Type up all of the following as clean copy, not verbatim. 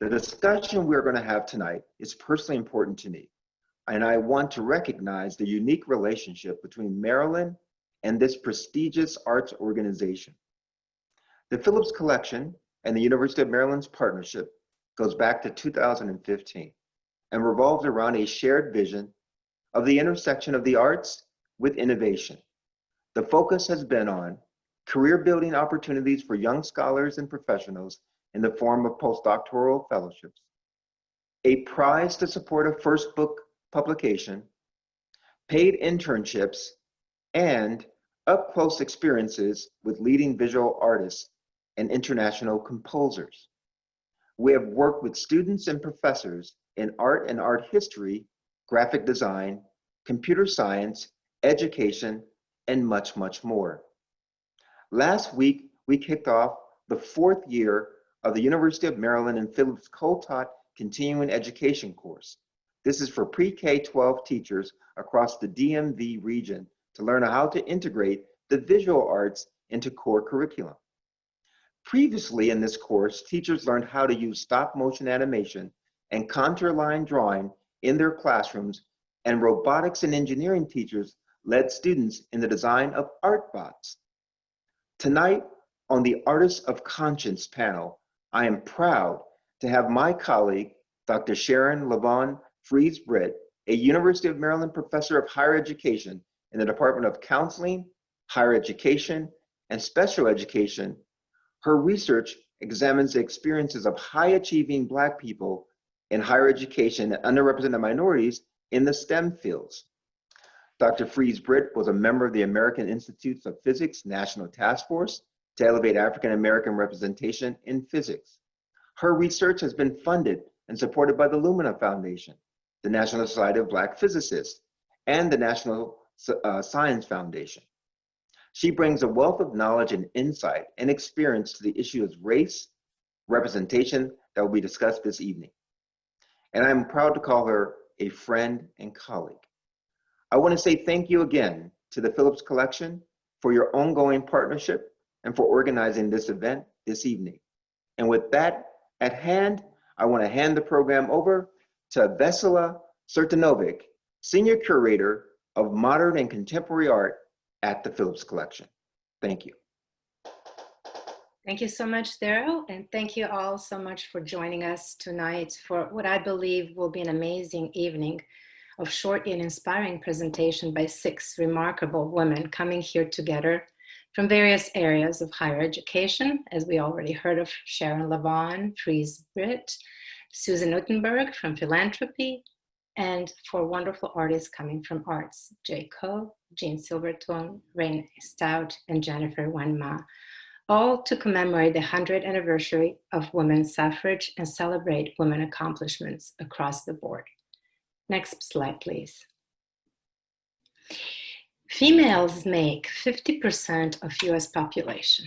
The discussion we're going to have tonight is personally important to me, and I want to recognize the unique relationship between Maryland and this prestigious arts organization. The Phillips Collection and the University of Maryland's partnership goes back to 2015 and revolves around a shared vision of the intersection of the arts with innovation. The focus has been on career building opportunities for young scholars and professionals in the form of postdoctoral fellowships, a prize to support a first book publication, paid internships, and up-close experiences with leading visual artists and international composers. We have worked with students and professors in art and art history, graphic design, computer science, education, and much, much more. Last week, we kicked off the 4th year of the University of Maryland and Phillips co-taught continuing education course. This is for pre-K-12 teachers across the DMV region to learn how to integrate the visual arts into core curriculum. Previously in this course, teachers learned how to use stop motion animation and contour line drawing in their classrooms, and robotics and engineering teachers led students in the design of art bots. Tonight, on the Artists of Conscience panel, I am proud to have my colleague, Dr. Sharon LaVonne Fries-Britt, a University of Maryland professor of higher education in the Department of Counseling, Higher Education, and Special Education. Her research examines the experiences of high-achieving Black people in higher education and underrepresented minorities in the STEM fields. Dr. Fries-Britt was a member of the American Institutes of Physics National Task Force to elevate African American representation in physics. Her research has been funded and supported by the Lumina Foundation, the National Society of Black Physicists, and the National Science Foundation. She brings a wealth of knowledge and insight and experience to the issue of race, representation that will be discussed this evening. And I'm proud to call her a friend and colleague. I want to say thank you again to the Phillips Collection for your ongoing partnership and for organizing this event this evening. And with that at hand, I want to hand the program over to Vesela Sertanovic, Senior Curator of Modern and Contemporary Art at the Phillips Collection. Thank you. Thank you so much, Darryll, and thank you all so much for joining us tonight for what I believe will be an amazing evening of short and inspiring presentation by 6 remarkable women coming here together from various areas of higher education, as we already heard of Sharon LaVonne Fries-Britt, Susan Unterberg from philanthropy, and 4 wonderful artists coming from arts, J. Ko, Jean Silverthorne, Renee Stout, and Wen Ma, all to commemorate the 100th anniversary of women's suffrage and celebrate women accomplishments across the board. Next slide, please. Females make 50% of US population.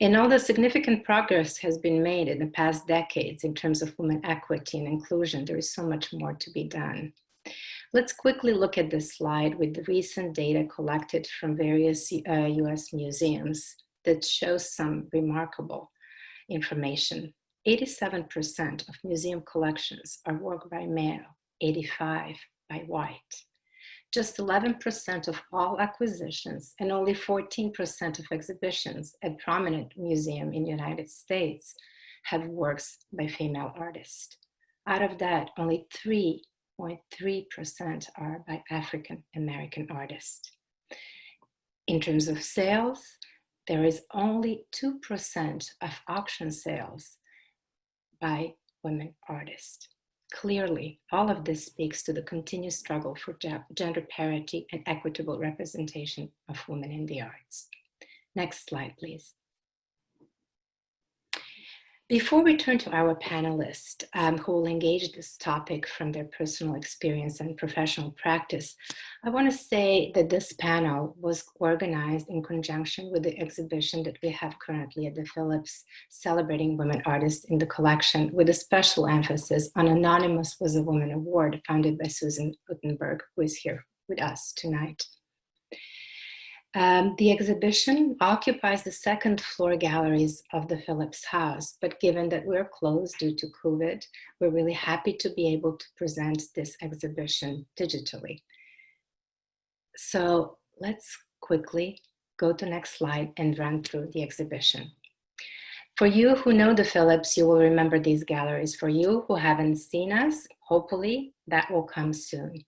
And although significant progress has been made in the past decades in terms of women equity and inclusion, there is so much more to be done. Let's quickly look at this slide with the recent data collected from various US museums that shows some remarkable information. 87% of museum collections are work by male, 85% by white. Just 11% of all acquisitions and only 14% of exhibitions at prominent museums in the United States have works by female artists. Out of that, only 3.3% are by African American artists. In terms of sales, there is only 2% of auction sales by women artists. Clearly, all of this speaks to the continued struggle for gender parity and equitable representation of women in the arts. Next slide, please. Before we turn to our panelists who will engage this topic from their personal experience and professional practice, I want to say that this panel was organized in conjunction with the exhibition that we have currently at the Phillips, celebrating women artists in the collection, with a special emphasis on Anonymous Was a Woman Award, founded by Susan Unterberg, who is here with us tonight. The exhibition occupies the second floor galleries of the Phillips house, but given that we're closed due to COVID, we're really happy to be able to present this exhibition digitally. So let's quickly go to the next slide and run through the exhibition. For you who know the Phillips, you will remember these galleries. For you who haven't seen us, hopefully that will come soon.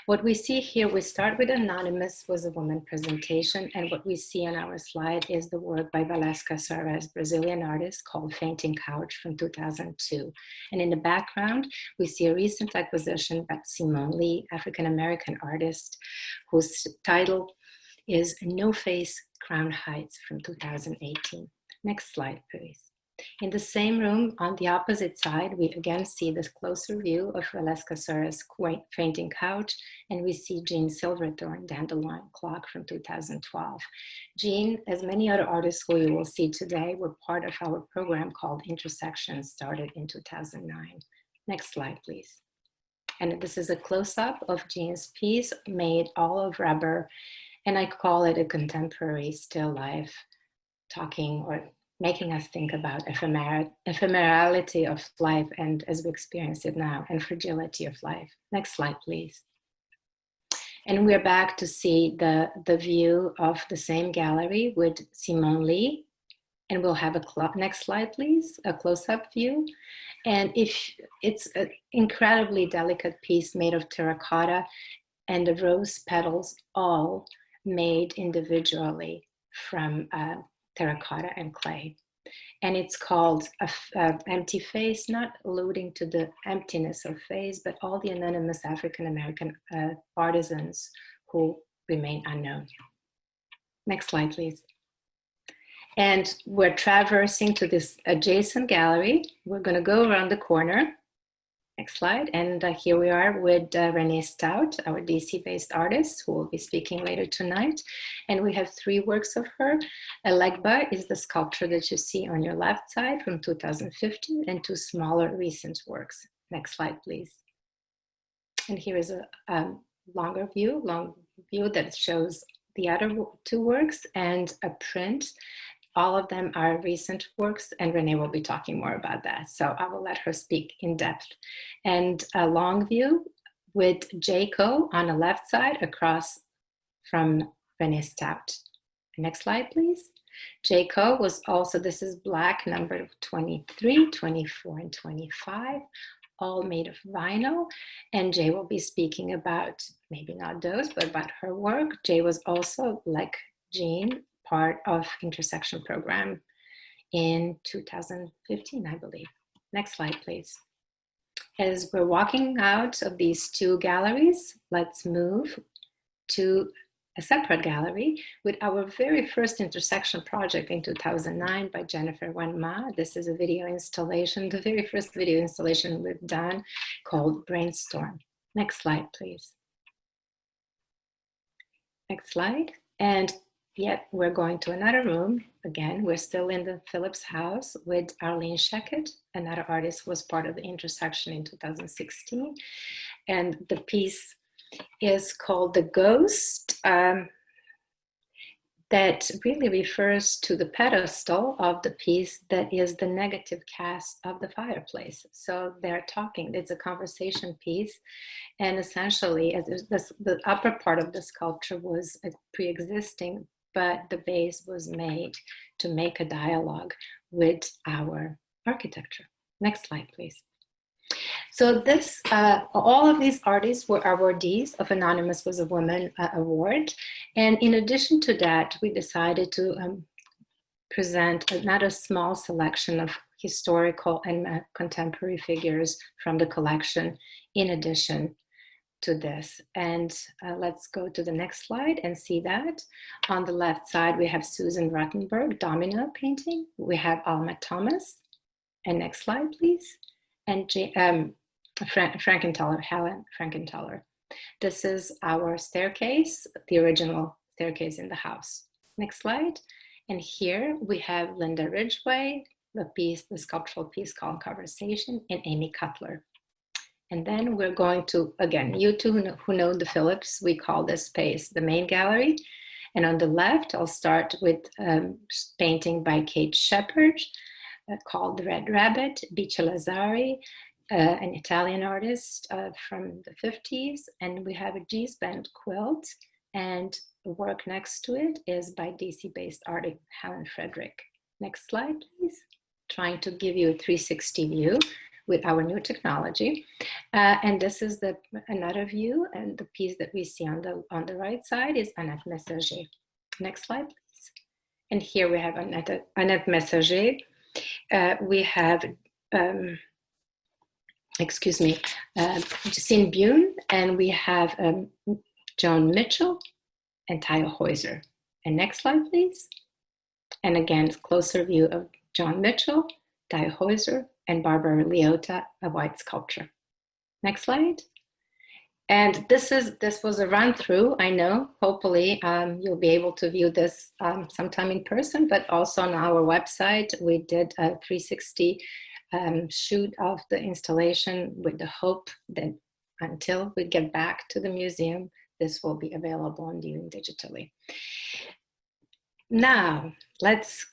What we see here, we start with Anonymous was a woman presentation, and what we see on our slide is the work by Valesca Soares, Brazilian artist, called Fainting Couch from 2002. And in the background, we see a recent acquisition by Simone Lee, African-American artist, whose title is No Face, Crown Heights from 2018. Next slide, please. In the same room, on the opposite side, we again see this closer view of Valesca Soares' Fainting Couch, and we see Jean Silverthorne, Dandelion Clock from 2012. Jean, as many other artists who you will see today, were part of our program called Intersections, started in 2009. Next slide, please. And this is a close-up of Jean's piece, made all of rubber, and I call it a contemporary still life, talking or making us think about ephemerality of life and as we experience it now, and fragility of life. Next slide, please. And we're back to see the view of the same gallery with Simone Lee. And we'll have next slide, please, a close-up view. And if it's an incredibly delicate piece made of terracotta and the rose petals all made individually from terracotta and clay. And it's called Empty Face, not alluding to the emptiness of face, but all the anonymous African-American artisans who remain unknown. Next slide, please. And we're traversing to this adjacent gallery. We're gonna go around the corner. Next slide, and here we are with Renee Stout, our DC-based artist, who will be speaking later tonight. And we have 3 works of her. Elegba is the sculpture that you see on your left side from 2015, and 2 smaller recent works. Next slide, please. And here is a long view that shows the other 2 works and a print. All of them are recent works, and Renee will be talking more about that. So I will let her speak in depth. And a long view with Jayco on the left side across from Renee Stout. Next slide, please. Jayco was also, this is black, number 23, 24, and 25, all made of vinyl. And Jay will be speaking about, maybe not those, but about her work. Jay was also, like Jean, part of Intersection program in 2015, I believe. Next slide, please. As we're walking out of these 2 galleries, let's move to a separate gallery with our very first Intersection project in 2009 by Jennifer Wen Ma. This is a video installation, the very first video installation we've done, called Brainstorm. Next slide, please. Next slide. And yet we're going to another room. Again, we're still in the Phillips house with Arlene Sheckett, another artist who was part of the Intersection in 2016. And the piece is called The Ghost, that really refers to the pedestal of the piece that is the negative cast of the fireplace. So they're talking, it's a conversation piece. And essentially, the upper part of the sculpture was pre-existing, but the base was made to make a dialogue with our architecture. Next slide, please. So this, all of these artists were awardees of Anonymous Was a Woman award. And in addition to that, we decided to present another small selection of historical and contemporary figures from the collection in addition to this. And let's go to the next slide and see that. On the left side, we have Susan Vradenburg, Domino painting. We have Alma Thomas. And next slide, please. And Frankenthaler, Helen Frankenthaler. This is our staircase, the original staircase in the house. Next slide. And here we have Linda Ridgway, the sculptural piece called Conversation, and Amy Cutler. And then we're going to, again, you two who know the Phillips, we call this space the main gallery. And on the left, I'll start with painting by Kate Shepherd called The Red Rabbit, Bice Lazzari, an Italian artist from the 50s. And we have a G-band quilt, and the work next to it is by DC-based artist Helen Frederick. Next slide, please. Trying to give you a 360 view with our new technology. And this is another view, and the piece that we see on the right side is Annette Messager. Next slide, please. And here we have Annette Messager. We have, Justine Bune, and we have Joan Mitchell and Taya Heuser. And next slide, please. And again, closer view of John Mitchell, Taya Heuser, and Barbara Liotta, a white sculpture. Next slide. And this was a run through. I know, hopefully you'll be able to view this sometime in person, but also on our website, we did a 360 shoot of the installation with the hope that until we get back to the museum, this will be available on viewing digitally. Now, let's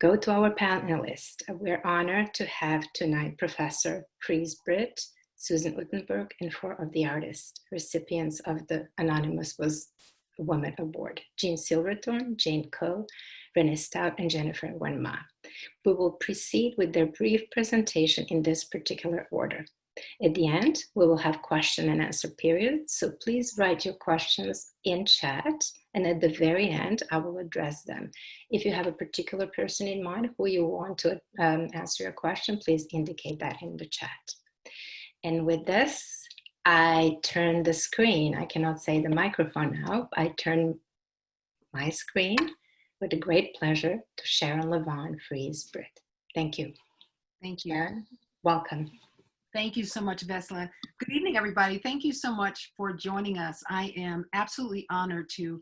go to our panelists. We're honored to have tonight Professor Fries-Britt, Susan Unterberg, and 4 of the artists, recipients of the Anonymous Was a Woman Award, Jean Silverthorne, Jane Coe, Renee Stout, and Jennifer Wen Ma. We will proceed with their brief presentation in this particular order. At the end, we will have question and answer period, so please write your questions in chat, and at the very end, I will address them. If you have a particular person in mind who you want to answer your question, please indicate that in the chat. And with this, I turn the screen. I cannot say the microphone now. I turn my screen with a great pleasure to Sharon LaVonne Fries-Britt. Thank you. Thank you. Sharon, welcome. Thank you so much, Vesla. Good evening, everybody. Thank you so much for joining us. I am absolutely honored to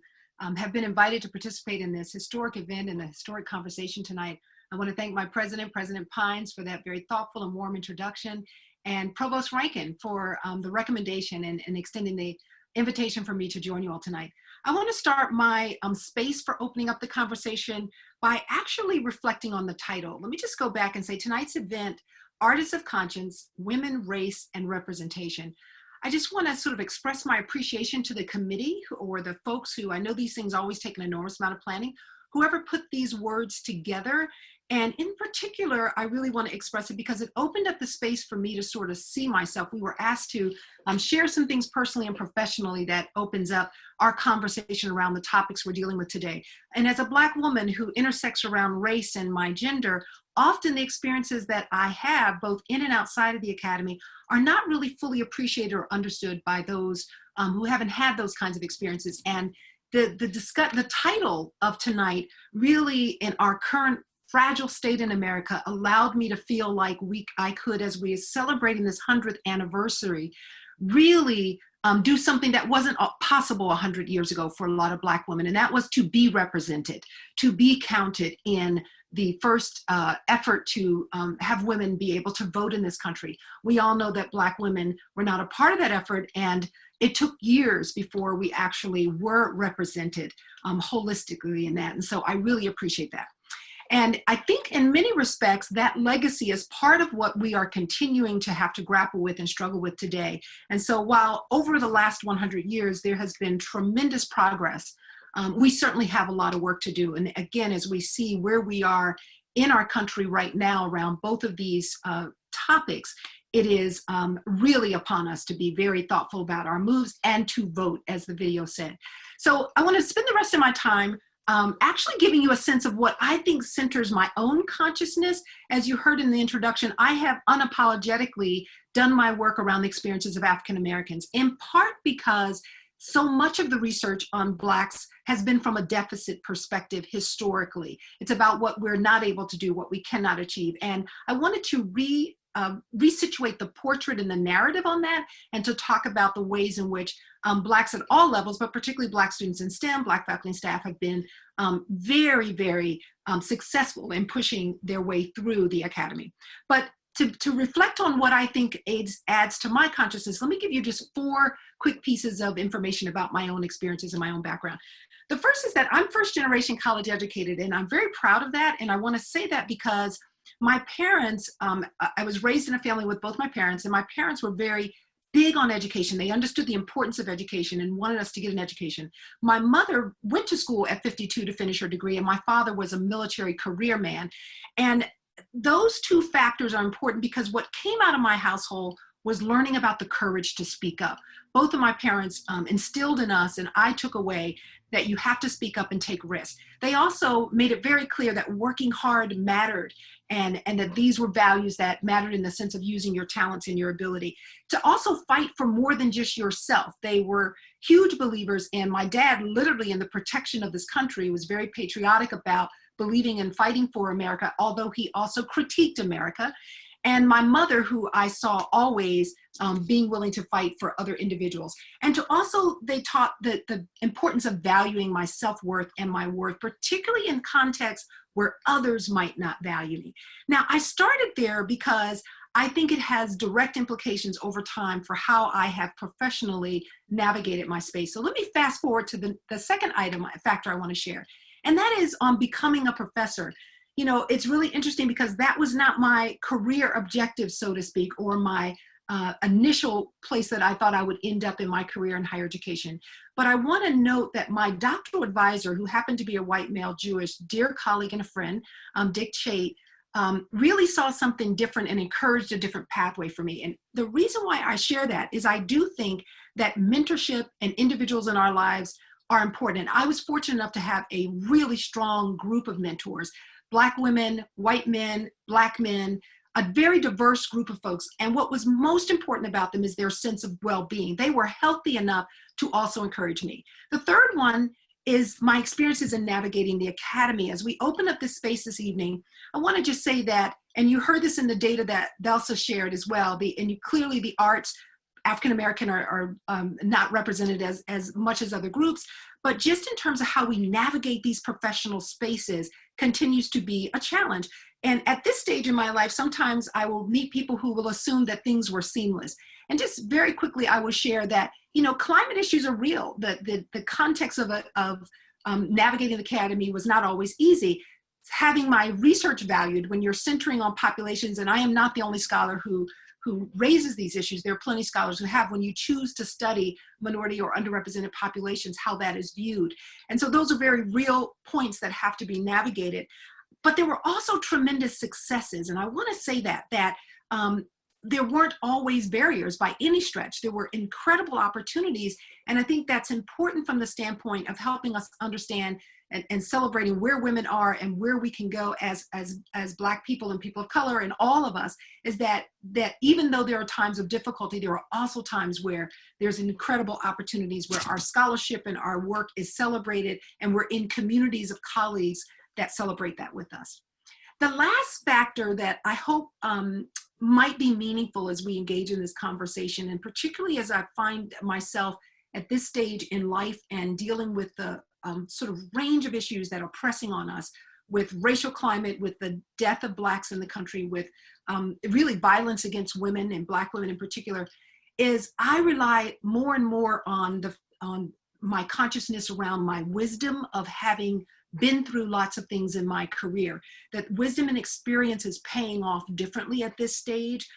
have been invited to participate in this historic event and a historic conversation tonight. I want to thank my president, President Pines, for that very thoughtful and warm introduction, and Provost Rankin for the recommendation and extending the invitation for me to join you all tonight. I want to start my space for opening up the conversation by actually reflecting on the title. Let me just go back and say tonight's event, Artists of Conscience, Women, Race, and Representation. I just want to sort of express my appreciation to the committee or the folks who, I know these things always take an enormous amount of planning, whoever put these words together. And in particular, I really want to express it because it opened up the space for me to sort of see myself. We were asked to share some things personally and professionally that opens up our conversation around the topics we're dealing with today. And as a Black woman who intersects around race and my gender, often the experiences that I have, both in and outside of the academy, are not really fully appreciated or understood by those who haven't had those kinds of experiences. And the title of tonight really, in our current fragile state in America, allowed me to feel like I could, as we are celebrating this 100th anniversary, really do something that wasn't possible 100 years ago for a lot of Black women, and that was to be represented, to be counted in the first effort to have women be able to vote in this country. We all know that Black women were not a part of that effort, and it took years before we actually were represented holistically in that, and so I really appreciate that. And I think in many respects, that legacy is part of what we are continuing to have to grapple with and struggle with today. And so while over the last 100 years, there has been tremendous progress, we certainly have a lot of work to do. And again, as we see where we are in our country right now around both of these topics, it is really upon us to be very thoughtful about our moves and to vote, as the video said. So I want to spend the rest of my time actually giving you a sense of what I think centers my own consciousness. As you heard in the introduction, I have unapologetically done my work around the experiences of African Americans, in part because so much of the research on Blacks has been from a deficit perspective historically. It's about what we're not able to do, what we cannot achieve. And I wanted to resituate the portrait and the narrative on that, and to talk about the ways in which Blacks at all levels, but particularly Black students in STEM, Black faculty and staff, have been very, very successful in pushing their way through the academy. But to reflect on what I think adds to my consciousness, let me give you just 4 quick pieces of information about my own experiences and my own background. The first is that I'm first generation college educated, and I'm very proud of that. And I want to say that because my parents, I was raised in a family with both my parents, and my parents were very big on education. They understood the importance of education and wanted us to get an education. My mother went to school at 52 to finish her degree, and my father was a military career man. And those 2 factors are important because what came out of my household was learning about the courage to speak up. Both of my parents instilled in us, and I took away, that you have to speak up and take risks. They also made it very clear that working hard mattered, and that these were values that mattered in the sense of using your talents and your ability to also fight for more than just yourself. They were huge believers, and my dad, literally in the protection of this country, was very patriotic about believing and fighting for America, although he also critiqued America. And my mother, who I saw always being willing to fight for other individuals. And to also, they taught the importance of valuing my self-worth and my worth, particularly in contexts where others might not value me. Now, I started there because I think it has direct implications over time for how I have professionally navigated my space. So let me fast forward to the second factor I want to share. And that is on becoming a professor. You know, it's really interesting because that was not my career objective, so to speak, or my initial place that I thought I would end up in my career in higher education. But I want to note that my doctoral advisor, who happened to be a white male Jewish, dear colleague and a friend, Dick Chait, really saw something different and encouraged a different pathway for me. And the reason why I share that is I do think that mentorship and individuals in our lives are important. And I was fortunate enough to have a really strong group of mentors, Black women, white men, Black men, a very diverse group of folks. And what was most important about them is their sense of well-being. They were healthy enough to also encourage me. The third one is my experiences in navigating the academy. As we open up this space this evening, I want to just say that, and you heard this in the data that Delsa shared as well, clearly the arts, African-American are not represented as much as other groups, but just in terms of how we navigate these professional spaces continues to be a challenge. And at this stage in my life, sometimes I will meet people who will assume that things were seamless. And just very quickly, I will share that, you know, climate issues are real. The context of navigating the academy was not always easy. Having my research valued when you're centering on populations, and I am not the only scholar who raises these issues. There are plenty of scholars who have, when you choose to study minority or underrepresented populations, how that is viewed. And so those are very real points that have to be navigated. But there were also tremendous successes. And I want to say that there weren't always barriers by any stretch. There were incredible opportunities. And I think that's important from the standpoint of helping us understand and celebrating where women are and where we can go as Black people and people of color and all of us, is that even though there are times of difficulty, there are also times where there's incredible opportunities where our scholarship and our work is celebrated, and we're in communities of colleagues that celebrate that with us. The last factor that I hope might be meaningful as we engage in this conversation, and particularly as I find myself at this stage in life and dealing with the sort of range of issues that are pressing on us, with racial climate, with the death of Blacks in the country, with really violence against women and Black women in particular, is I rely more and more on my consciousness around my wisdom of having been through lots of things in my career. That wisdom and experience is paying off differently at this stage.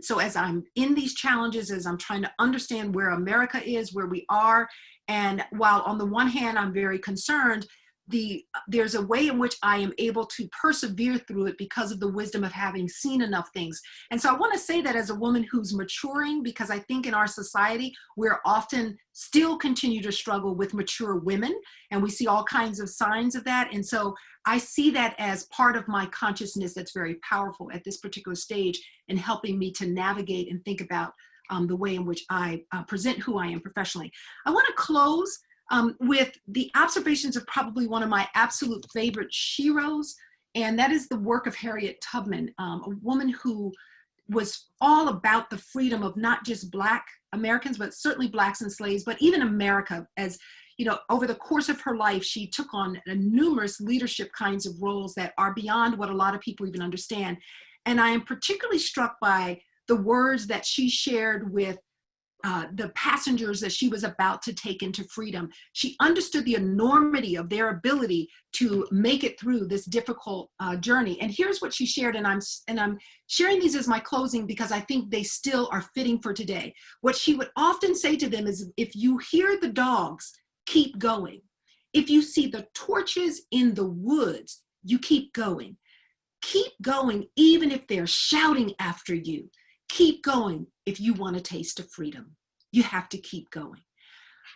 So as I'm in these challenges, as I'm trying to understand where America is, where we are, and while on the one hand, I'm very concerned, there's a way in which I am able to persevere through it because of the wisdom of having seen enough things. And so I want to say that as a woman who's maturing, because I think in our society, we're often still continue to struggle with mature women, and we see all kinds of signs of that. And so I see that as part of my consciousness that's very powerful at this particular stage in helping me to navigate and think about the way in which I present who I am professionally. I want to close with the observations of probably one of my absolute favorite sheroes, and that is the work of Harriet Tubman, a woman who was all about the freedom of not just Black Americans, but certainly Blacks and slaves, but even America. As you know, over the course of her life, she took on numerous leadership kinds of roles that are beyond what a lot of people even understand. And I am particularly struck by the words that she shared with the passengers that she was about to take into freedom. She understood the enormity of their ability to make it through this difficult journey. And here's what she shared, and I'm sharing these as my closing because I think they still are fitting for today. What she would often say to them is, if you hear the dogs, keep going. If you see the torches in the woods, you keep going. Keep going even if they're shouting after you. Keep going if you want a taste of freedom. You have to keep going.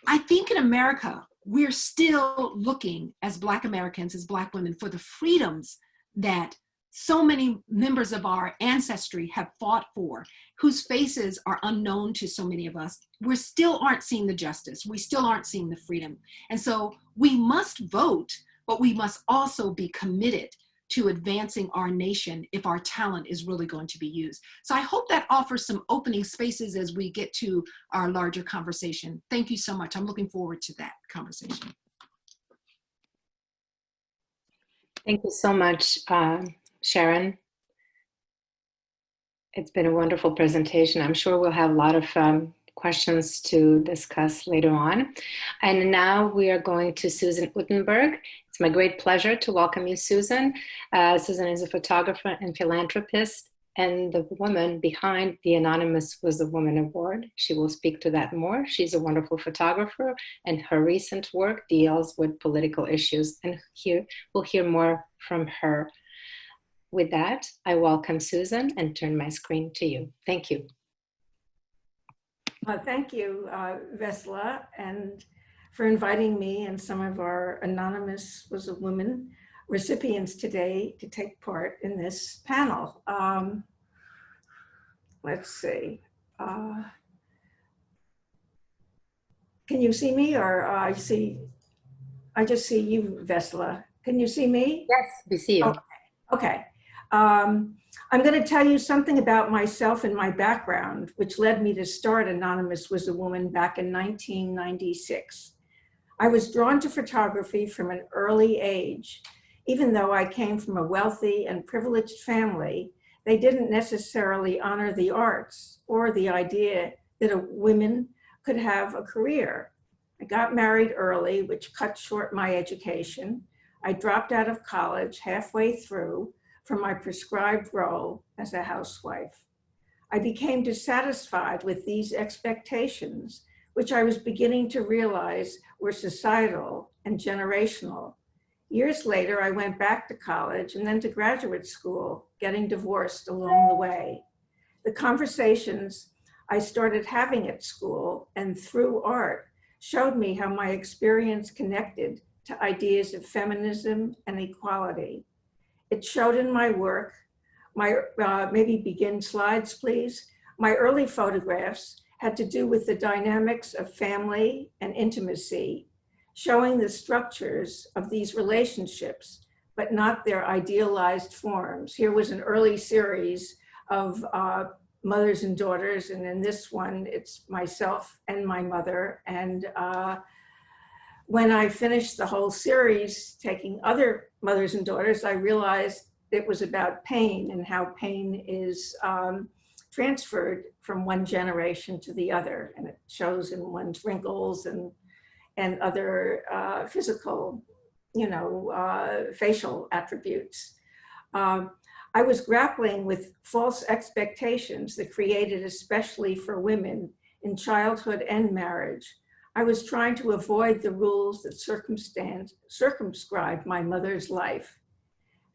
I think in America, we're still looking as Black Americans, as Black women, for the freedoms that so many members of our ancestry have fought for, whose faces are unknown to so many of us. We still aren't seeing the justice. We still aren't seeing the freedom. And so we must vote, but we must also be committed to advancing our nation if our talent is really going to be used. So I hope that offers some opening spaces as we get to our larger conversation. Thank you so much. I'm looking forward to that conversation. Thank you so much, Sharon. It's been a wonderful presentation. I'm sure we'll have a lot of questions to discuss later on. And now we are going to Susan Unterberg. It's my great pleasure to welcome you, Susan. Susan is a photographer and philanthropist, and the woman behind the Anonymous Was a Woman Award. She will speak to that more. She's a wonderful photographer, and her recent work deals with political issues, and we'll hear more from her. With that, I welcome Susan and turn my screen to you. Thank you. Thank you, Vesla, and for inviting me and some of our Anonymous Was a Woman recipients today to take part in this panel. Let's see. Can you see me, or I just see you, Vesla. Can you see me? Yes, we see you. Okay. I'm going to tell you something about myself and my background, which led me to start Anonymous Was a Woman back in 1996. I was drawn to photography from an early age. Even though I came from a wealthy and privileged family, they didn't necessarily honor the arts or the idea that a woman could have a career. I got married early, which cut short my education. I dropped out of college halfway through from my prescribed role as a housewife. I became dissatisfied with these expectations, which I was beginning to realize were societal and generational. Years later, I went back to college and then to graduate school, getting divorced along the way. The conversations I started having at school and through art showed me how my experience connected to ideas of feminism and equality. It showed in my work. Maybe begin slides, please. My early photographs had to do with the dynamics of family and intimacy, showing the structures of these relationships, but not their idealized forms. Here was an early series of mothers and daughters, and in this one, it's myself and my mother. And when I finished the whole series, taking other mothers and daughters, I realized it was about pain and how pain is transferred from one generation to the other. And it shows in one's wrinkles and other physical, facial attributes. I was grappling with false expectations that created, especially for women in childhood and marriage. I was trying to avoid the rules that circumscribed my mother's life.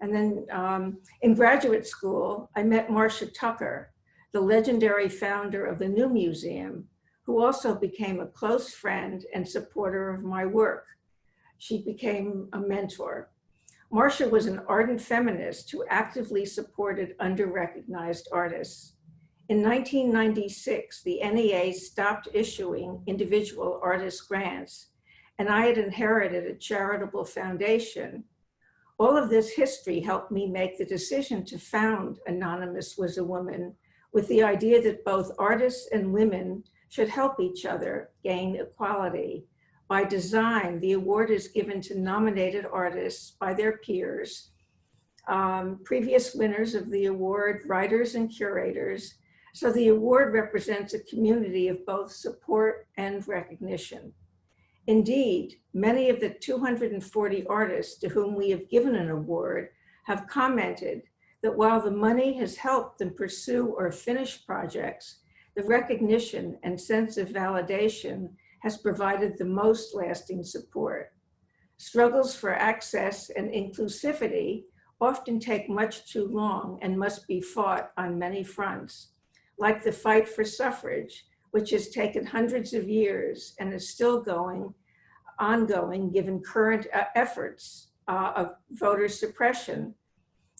And then in graduate school, I met Marcia Tucker, the legendary founder of the New Museum, who also became a close friend and supporter of my work. She became a mentor. Marcia was an ardent feminist who actively supported under-recognized artists. In 1996, the NEA stopped issuing individual artist grants, and I had inherited a charitable foundation. All of this history helped me make the decision to found Anonymous Was a Woman, with the idea that both artists and women should help each other gain equality. By design, the award is given to nominated artists by their peers previous winners of the award, writers and curators. So the award represents a community of both support and recognition. Indeed, many of the 240 artists to whom we have given an award have commented that while the money has helped them pursue or finish projects, the recognition and sense of validation has provided the most lasting support. Struggles for access and inclusivity often take much too long and must be fought on many fronts, like the fight for suffrage, which has taken hundreds of years and is still ongoing given current efforts of voter suppression.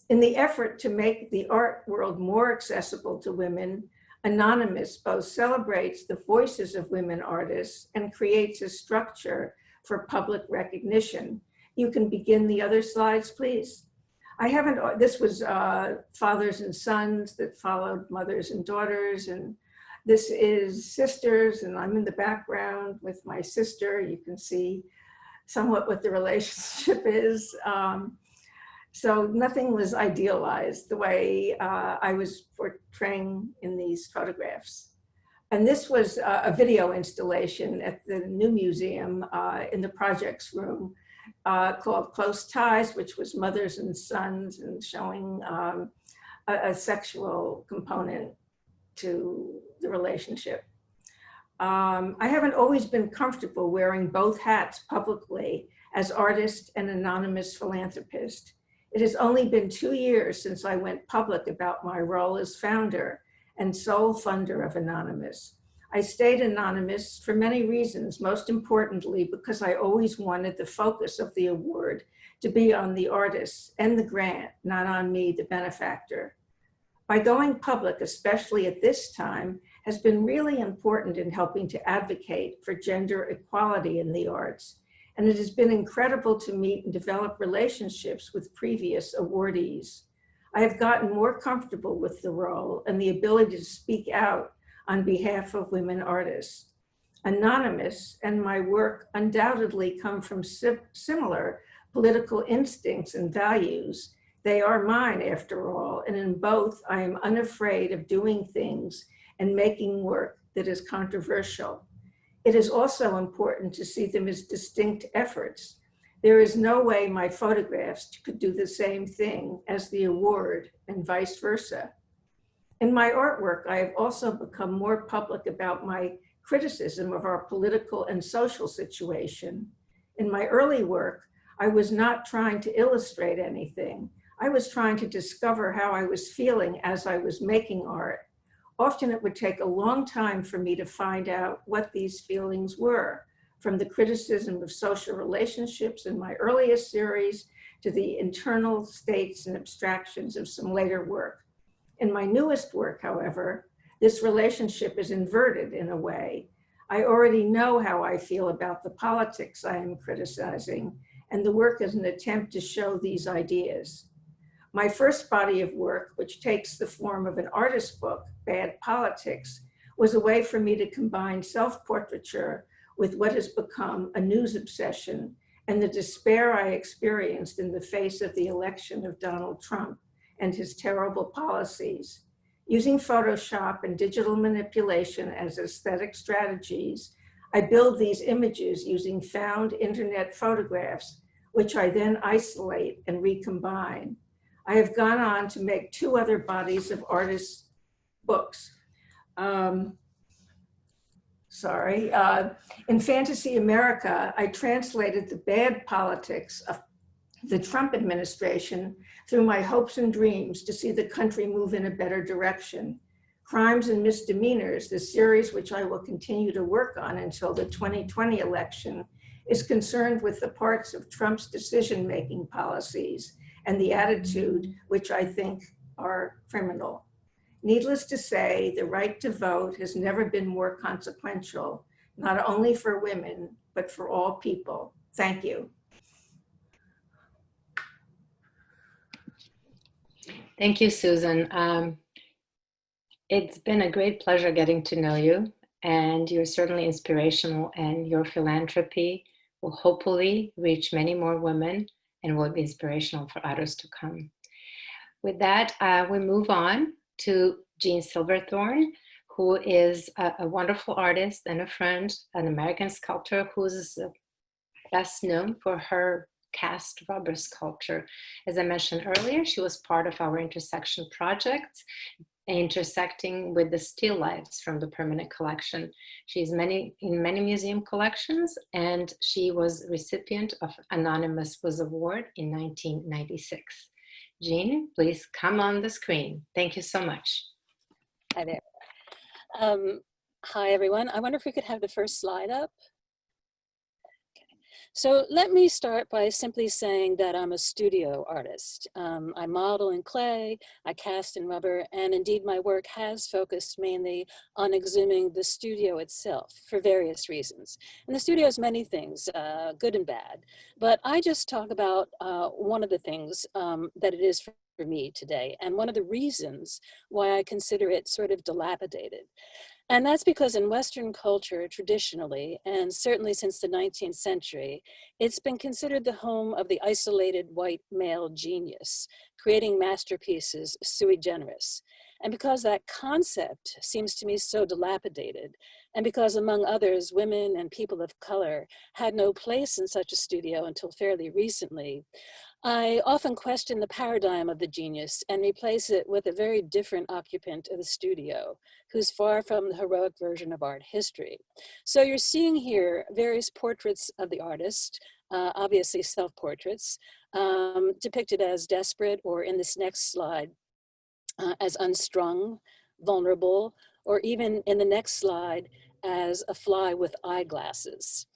In the effort to make the art world more accessible to women, Anonymous both celebrates the voices of women artists and creates a structure for public recognition. You can begin the other slides, please. This was fathers and sons that followed mothers and daughters, and this is sisters, and I'm in the background with my sister. You can see somewhat what the relationship is. So nothing was idealized the way I was portraying in these photographs. And this was a video installation at the new museum in the projects room called Close Ties, which was mothers and sons and showing a sexual component to the relationship. I haven't always been comfortable wearing both hats publicly as artist and anonymous philanthropist. It has only been 2 years since I went public about my role as founder and sole funder of Anonymous. I stayed anonymous for many reasons, most importantly because I always wanted the focus of the award to be on the artists and the grant, not on me, the benefactor. By going public, especially at this time, has been really important in helping to advocate for gender equality in the arts. And it has been incredible to meet and develop relationships with previous awardees. I have gotten more comfortable with the role and the ability to speak out on behalf of women artists. Anonymous and my work undoubtedly come from similar political instincts and values. They are mine after all, and in both I am unafraid of doing things and making work that is controversial. It is also important to see them as distinct efforts. There is no way my photographs could do the same thing as the award and vice versa. In my artwork, I have also become more public about my criticism of our political and social situation. In my early work, I was not trying to illustrate anything. I was trying to discover how I was feeling as I was making art. Often it would take a long time for me to find out what these feelings were, from the criticism of social relationships in my earliest series to the internal states and abstractions of some later work. In my newest work, however, this relationship is inverted in a way. I already know how I feel about the politics I am criticizing, and the work is an attempt to show these ideas. My first body of work, which takes the form of an artist book, Bad Politics, was a way for me to combine self-portraiture with what has become a news obsession and the despair I experienced in the face of the election of Donald Trump and his terrible policies. Using Photoshop and digital manipulation as aesthetic strategies, I build these images using found internet photographs, which I then isolate and recombine. I have gone on to make 2 other bodies of artist books. In Fantasy America, I translated the bad politics of the Trump administration through my hopes and dreams to see the country move in a better direction. Crimes and Misdemeanors, the series which I will continue to work on until the 2020 election, is concerned with the parts of Trump's decision-making policies and the attitude which I think are criminal. Needless to say, the right to vote has never been more consequential, not only for women, but for all people. Thank you. Thank you, Susan. It's been a great pleasure getting to know you, and you're certainly inspirational, and your philanthropy will hopefully reach many more women and will be inspirational for others to come. With that, we move on to Jean Silverthorne, who is a wonderful artist and a friend, an American sculptor who's best known for her cast rubber sculpture. As I mentioned earlier, she was part of our intersection project, intersecting with the still lifes from the permanent collection. She's in many museum collections, and she was recipient of Anonymous Was Award in 1996. Jean, please come on the screen. Thank you so much. Hi there. Hi, everyone. I wonder if we could have the first slide up. So let me start by simply saying that I'm a studio artist. I model in clay, I cast in rubber, and indeed my work has focused mainly on exhuming the studio itself for various reasons. And the studio is many things, good and bad, but I just talk about one of the things that it is for me today, and one of the reasons why I consider it sort of dilapidated. And that's because in Western culture, traditionally, and certainly since the 19th century, it's been considered the home of the isolated white male genius, creating masterpieces sui generis. And because that concept seems to me so dilapidated, and because among others, women and people of color had no place in such a studio until fairly recently, I often question the paradigm of the genius and replace it with a very different occupant of the studio, who's far from the heroic version of art history. So you're seeing here various portraits of the artist, obviously self-portraits, depicted as desperate, or in this next slide, as unstrung, vulnerable, or even in the next slide, as a fly with eyeglasses.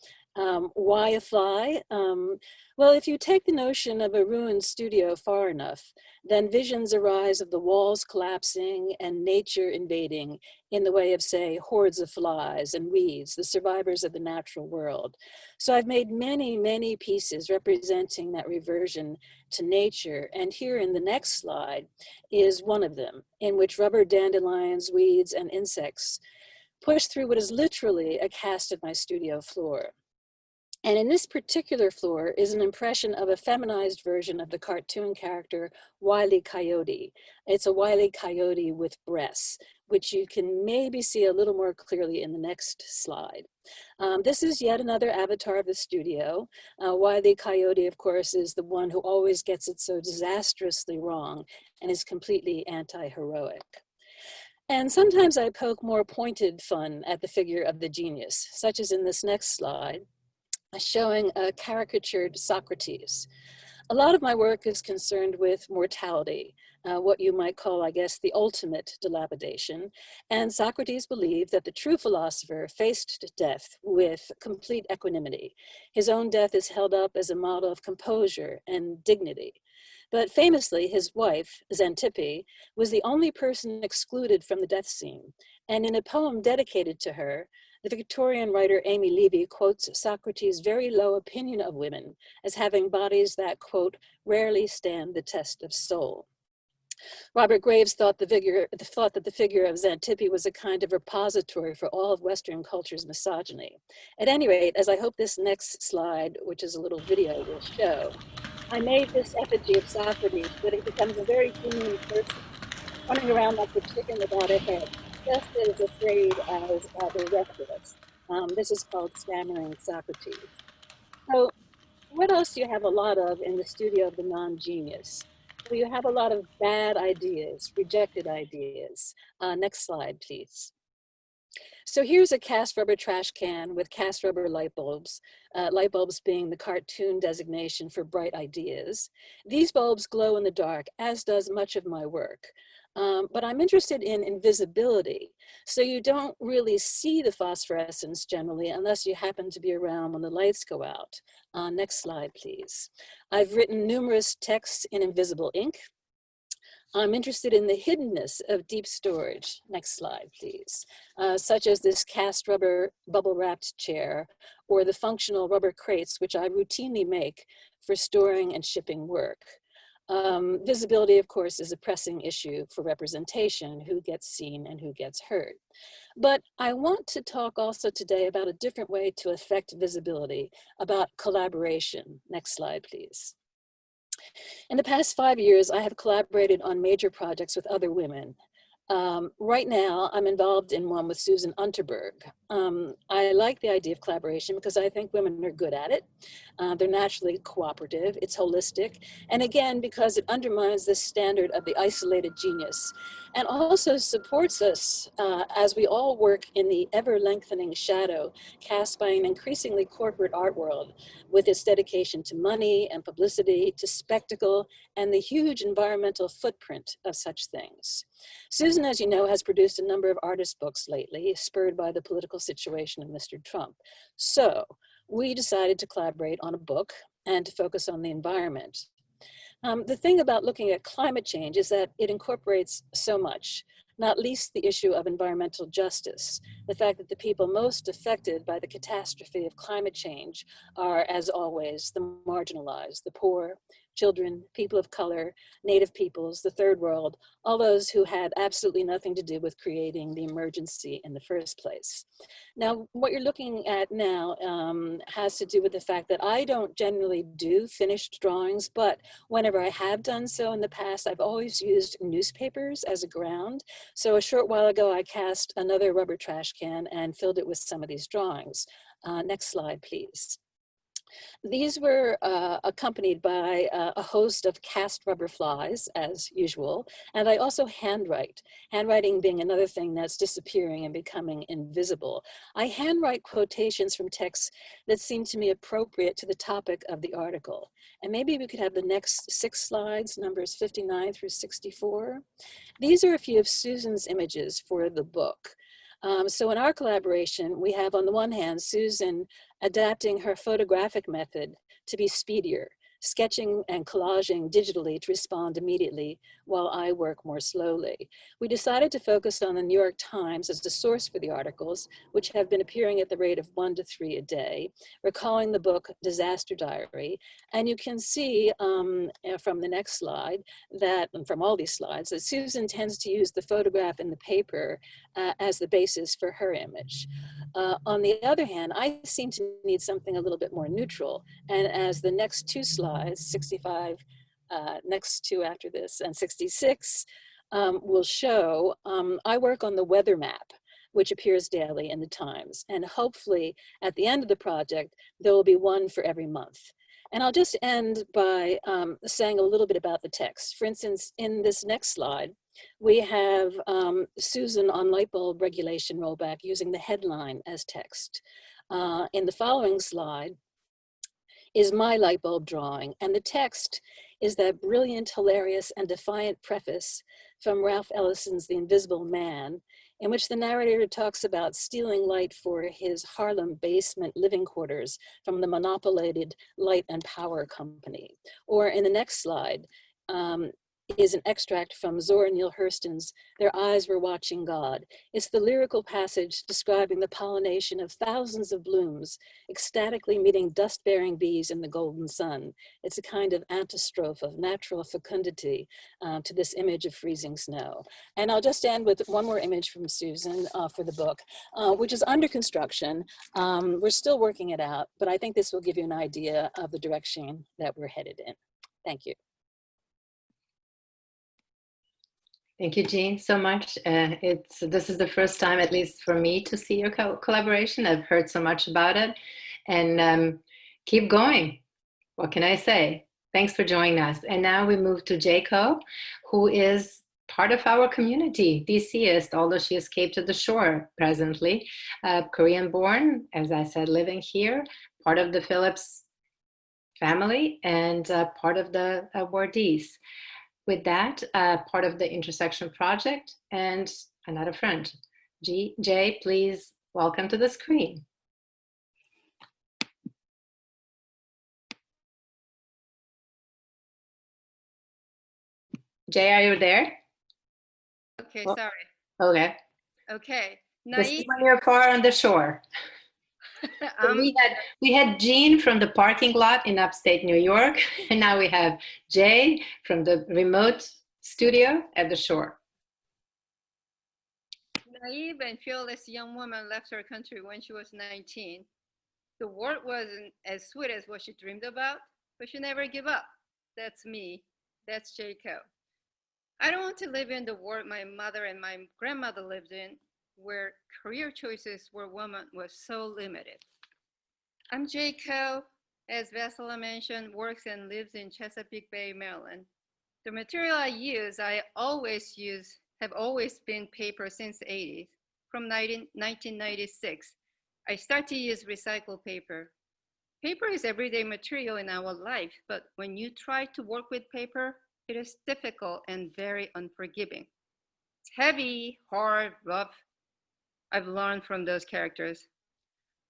Why a fly? Well, if you take the notion of a ruined studio far enough, then visions arise of the walls collapsing and nature invading in the way of, say, hordes of flies and weeds, the survivors of the natural world. So I've made many, many pieces representing that reversion to nature. And here in the next slide is one of them, in which rubber dandelions, weeds, and insects push through what is literally a cast of my studio floor. And in this particular floor is an impression of a feminized version of the cartoon character Wile E. Coyote. It's a Wile E. Coyote with breasts, which you can maybe see a little more clearly in the next slide. This is yet another avatar of the studio. Wile E. Coyote, of course, is the one who always gets it so disastrously wrong and is completely anti-heroic. And sometimes I poke more pointed fun at the figure of the genius, such as in this next slide, showing a caricatured Socrates. A lot of my work is concerned with mortality, what you might call, I guess, the ultimate dilapidation. And Socrates believed that the true philosopher faced death with complete equanimity. His own death is held up as a model of composure and dignity. But famously, his wife, Xantippe, was the only person excluded from the death scene. And in a poem dedicated to her, the Victorian writer Amy Levy quotes Socrates' very low opinion of women as having bodies that, quote, rarely stand the test of soul. Robert Graves thought that the figure of Xantippe was a kind of repository for all of Western culture's misogyny. At any rate, as I hope this next slide, which is a little video, will show, I made this effigy of Socrates, but it becomes a very human person, running around like a chicken without a head, just as afraid as the rest of us. This is called Stammering Socrates. So what else do you have a lot of in the studio of the non-genius? Well, you have a lot of bad ideas, rejected ideas. Next slide, please. So here's a cast rubber trash can with cast rubber light bulbs being the cartoon designation for bright ideas. These bulbs glow in the dark, as does much of my work. But I'm interested in invisibility. So you don't really see the phosphorescence generally unless you happen to be around when the lights go out. Next slide, please. I've written numerous texts in invisible ink. I'm interested in the hiddenness of deep storage. Next slide, please. Such as this cast rubber bubble wrapped chair or the functional rubber crates, which I routinely make for storing and shipping work. Visibility, of course, is a pressing issue for representation, who gets seen and who gets heard. But I want to talk also today about a different way to affect visibility, about collaboration. Next slide, please. In the past 5 years, I have collaborated on major projects with other women. Right now, I'm involved in one with Susan Unterberg. I like the idea of collaboration because I think women are good at it. They're naturally cooperative, it's holistic, and again, because it undermines this standard of the isolated genius, and also supports us as we all work in the ever-lengthening shadow cast by an increasingly corporate art world with its dedication to money and publicity, to spectacle, and the huge environmental footprint of such things. Susan, as you know, has produced a number of artist books lately, spurred by the political situation of Mr. Trump. So we decided to collaborate on a book and to focus on the environment. The thing about looking at climate change is that it incorporates so much, not least the issue of environmental justice. The fact that the people most affected by the catastrophe of climate change are, as always, the marginalized, the poor, children, people of color, Native peoples, the third world, all those who had absolutely nothing to do with creating the emergency in the first place. Now, what you're looking at now has to do with the fact that I don't generally do finished drawings, but whenever I have done so in the past, I've always used newspapers as a ground. So a short while ago, I cast another rubber trash can and filled it with some of these drawings. Next slide, please. These were accompanied by a host of cast rubber flies, as usual, and I also handwrite, handwriting being another thing that's disappearing and becoming invisible. I handwrite quotations from texts that seem to me appropriate to the topic of the article. And maybe we could have the next 6 slides, numbers 59 through 64. These are a few of Susan's images for the book. So in our collaboration, we have on the one hand, Susan adapting her photographic method to be speedier, sketching and collaging digitally to respond immediately while I work more slowly. We decided to focus on the New York Times as the source for the articles, which have been appearing at the rate of 1 to 3 a day, recalling the book Disaster Diary. And you can see from the next slide that, and from all these slides, that Susan tends to use the photograph in the paper as the basis for her image. On the other hand, I seem to need something a little bit more neutral. And as the next 2 slides, 65, next 2 after this, and 66 will show, I work on the weather map, which appears daily in the Times. And hopefully at the end of the project, there will be one for every month. And I'll just end by saying a little bit about the text. For instance, in this next slide, we have Susan on light bulb regulation rollback using the headline as text. In the following slide is my light bulb drawing, and the text is that brilliant, hilarious, and defiant preface from Ralph Ellison's The Invisible Man, in which the narrator talks about stealing light for his Harlem basement living quarters from the monopolated Light and Power Company. Or in the next slide, is an extract from Zora Neale Hurston's Their Eyes Were Watching God. It's the lyrical passage describing the pollination of thousands of blooms, ecstatically meeting dust-bearing bees in the golden sun. It's a kind of antistrophe of natural fecundity to this image of freezing snow. And I'll just end with one more image from Susan for the book, which is under construction. We're still working it out, but I think this will give you an idea of the direction that we're headed in. Thank you. Thank you, Jean, so much. This is the first time, at least for me, to see your collaboration. I've heard so much about it, and keep going. What can I say? Thanks for joining us. And now we move to Jaco, who is part of our community, DCist, although she escaped to the shore presently. Korean-born, as I said, living here, part of the Phillips family, and part of the awardees. With that, part of the Intersection Project and another friend. Jay, please welcome to the screen. Jay, are you there? Okay, Oh, sorry. Okay. Okay. This is Naive. when you're far on the shore. So we had Jean from the parking lot in upstate New York, and now we have Jay from the remote studio at the shore. Naive and fearless young woman left her country when she was 19. The world wasn't as sweet as what she dreamed about, but she never gave up. That's me. That's Jacob. I don't want to live in the world my mother and my grandmother lived in, where career choices for women was so limited. I'm Jacob, as Vesela mentioned, works and lives in Chesapeake Bay, Maryland. The material I have always been paper since the 80s. From 1996, I started to use recycled paper. Paper is everyday material in our life, but when you try to work with paper, it is difficult and very unforgiving. It's heavy, hard, rough. I've learned from those characters.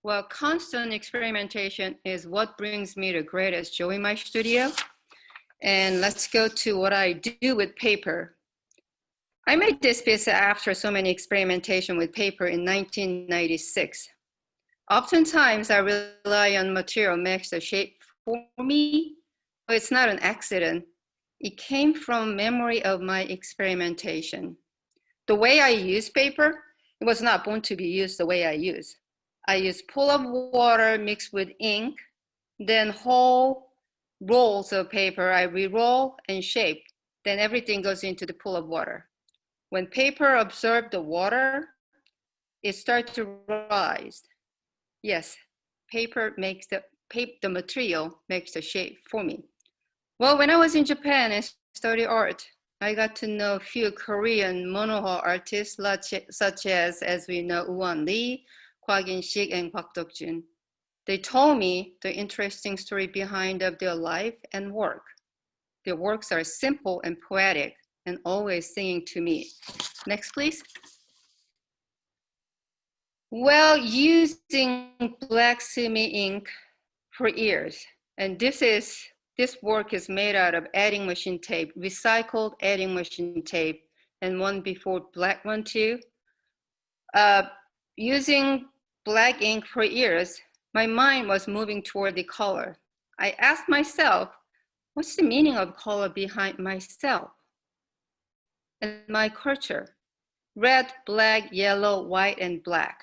Well, constant experimentation is what brings me the greatest joy in my studio. And let's go to what I do with paper. I made this piece after so many experimentation with paper in 1996. Oftentimes, I rely on material makes the shape for me, but it's not an accident. It came from memory of my experimentation. The way I use paper, it was not born to be used the way I use. I use pool of water mixed with ink, then whole rolls of paper I re-roll and shape, then everything goes into the pool of water. When paper absorbs the water, it starts to rise. Yes, paper makes the material makes the shape for me. Well, when I was in Japan and studied art, I got to know a few Korean monoho artists such as we know, Won Lee, Kosinski, and Kwak Dok-jun. They told me the interesting story behind of their life and work. Their works are simple and poetic and always singing to me. Next, please. Well, using black sumi ink for years, and this work is made out of adding machine tape, recycled adding machine tape, and one before black one too. Using black ink for years, my mind was moving toward the color. I asked myself, what's the meaning of color behind myself and my culture? Red, black, yellow, white, and black.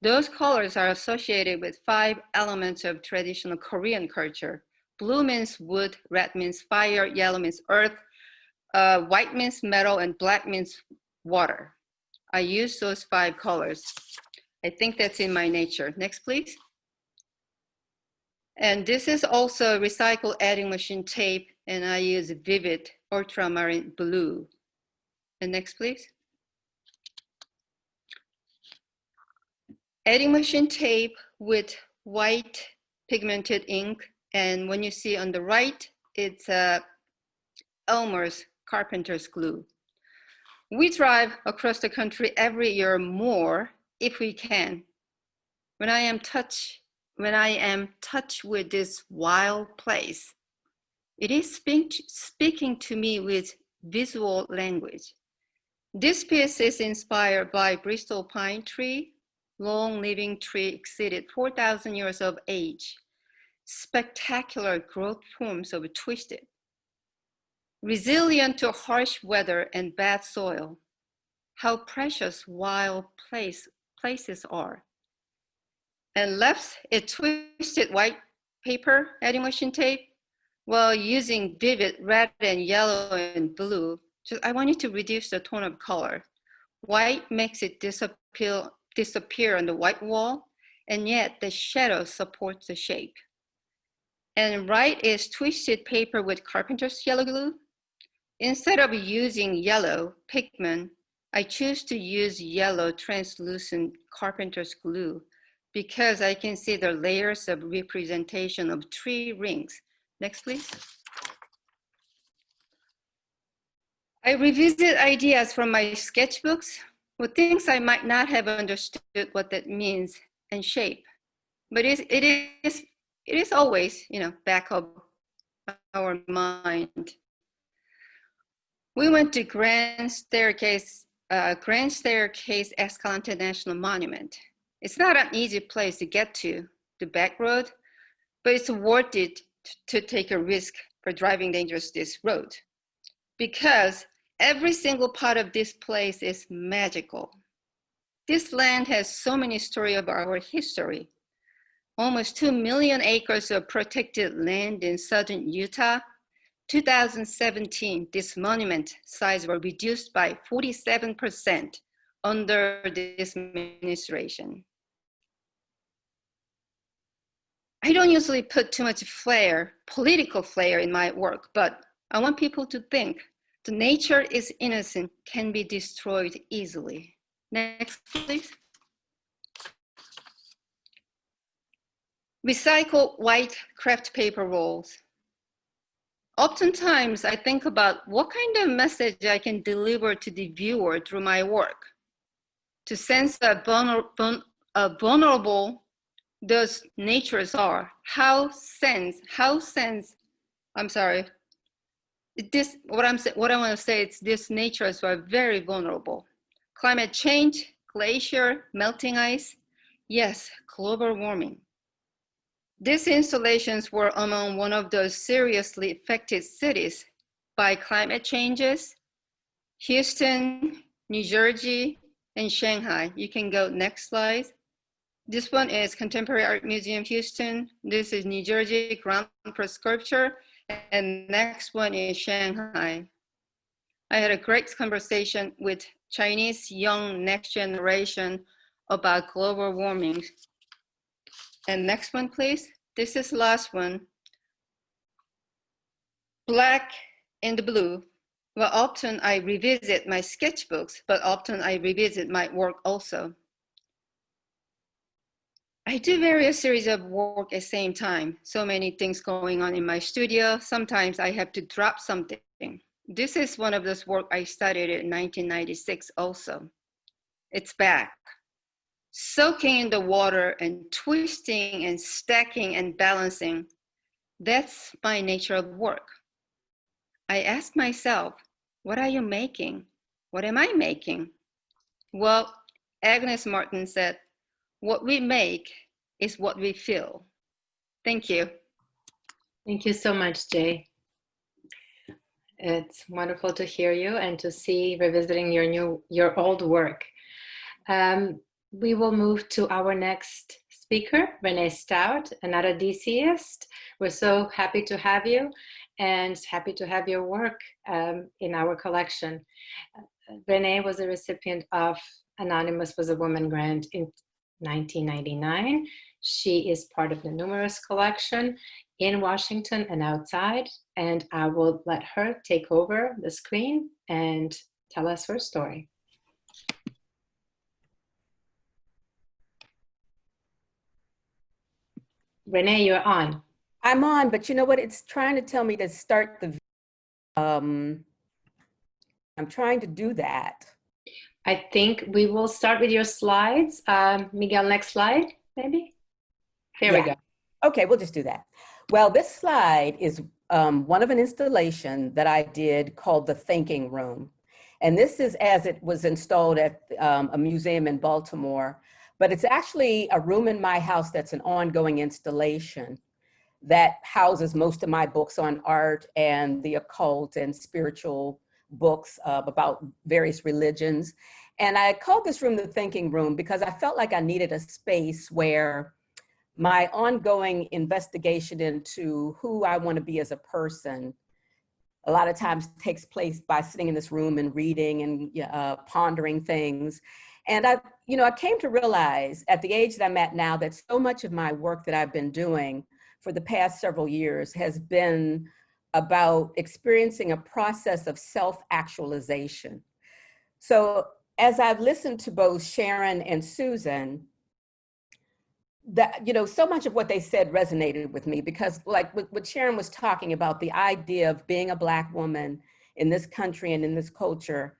Those colors are associated with 5 elements of traditional Korean culture. Blue means wood, red means fire, yellow means earth, white means metal, and black means water. I use those 5 colors. I think that's in my nature. Next, please. And this is also recycled adding machine tape, and I use vivid ultramarine blue. And next, please. Adding machine tape with white pigmented ink, and when you see on the right, it's Elmer's carpenter's glue. We drive across the country every year more if we can. When I am touched with this wild place, it is speaking to me with visual language. This piece is inspired by Bristol pine tree. Long living tree exceeded 4,000 years of age. Spectacular growth forms of twisted. Resilient to harsh weather and bad soil. How precious wild places are. And left a twisted white paper adding machine tape while using vivid red and yellow and blue. I want you to reduce the tone of color. White makes it disappear on the white wall, and yet the shadow supports the shape. And right is twisted paper with carpenter's yellow glue. Instead of using yellow pigment, I choose to use yellow translucent carpenter's glue because I can see the layers of representation of tree rings. Next, please. I revisit ideas from my sketchbooks with things I might not have understood what that means and shape. But it is always, back of our mind. We went to Grand Staircase Escalante National Monument. It's not an easy place to get to, the back road, but it's worth it to take a risk for driving dangerous this road because every single part of this place is magical. This land has so many stories of our history. Almost 2 million acres of protected land in southern Utah, 2017, this monument size were reduced by 47% under this administration. I don't usually put too much flair, political flair in my work, but I want people to think the nature is innocent, can be destroyed easily. Next, please. Recycle white craft paper rolls. Oftentimes, I think about what kind of message I can deliver to the viewer through my work to sense that vulnerable those natures are. What I want to say is these natures are very vulnerable. Climate change, glacier, melting ice, yes, global warming. These installations were among one of those seriously affected cities by climate changes. Houston, New Jersey, and Shanghai. You can go next slide. This one is Contemporary Art Museum, Houston. This is New Jersey, Ground for Sculpture. And next one is Shanghai. I had a great conversation with Chinese young next generation about global warming. And next one, please. This is the last one. Black and blue. Well, often I revisit my sketchbooks, but often I revisit my work also. I do various series of work at the same time. So many things going on in my studio. Sometimes I have to drop something. This is one of those work I started in 1996 also. It's back. Soaking in the water and twisting and stacking and balancing. That's my nature of work. I ask myself, what are you making? What am I making? Well, Agnes Martin said, what we make is what we feel. Thank you. Thank you so much, Jay. It's wonderful to hear you and to see revisiting your old work. We will move to our next speaker, Renee Stout, another DCist. We're so happy to have you and happy to have your work in our collection. Renee was a recipient of Anonymous Was a Woman grant in 1999. She is part of the numerous collection in Washington and outside, and I will let her take over the screen and tell us her story. Renee, you're on. I'm on, but you know what? It's trying to tell me to start the, I'm trying to do that. I think we will start with your slides. Miguel, next slide, maybe? There we go. Okay, we'll just do that. Well, this slide is one of an installation that I did called The Thinking Room. And this is as it was installed at a museum in Baltimore. But it's actually a room in my house that's an ongoing installation that houses most of my books on art and the occult and spiritual books about various religions. And I called this room The Thinking Room because I felt like I needed a space where my ongoing investigation into who I want to be as a person a lot of times takes place by sitting in this room and reading and pondering things. And I came to realize at the age that I'm at now that so much of my work that I've been doing for the past several years has been about experiencing a process of self-actualization. So as I've listened to both Sharon and Susan, that, so much of what they said resonated with me because like what Sharon was talking about, the idea of being a Black woman in this country and in this culture,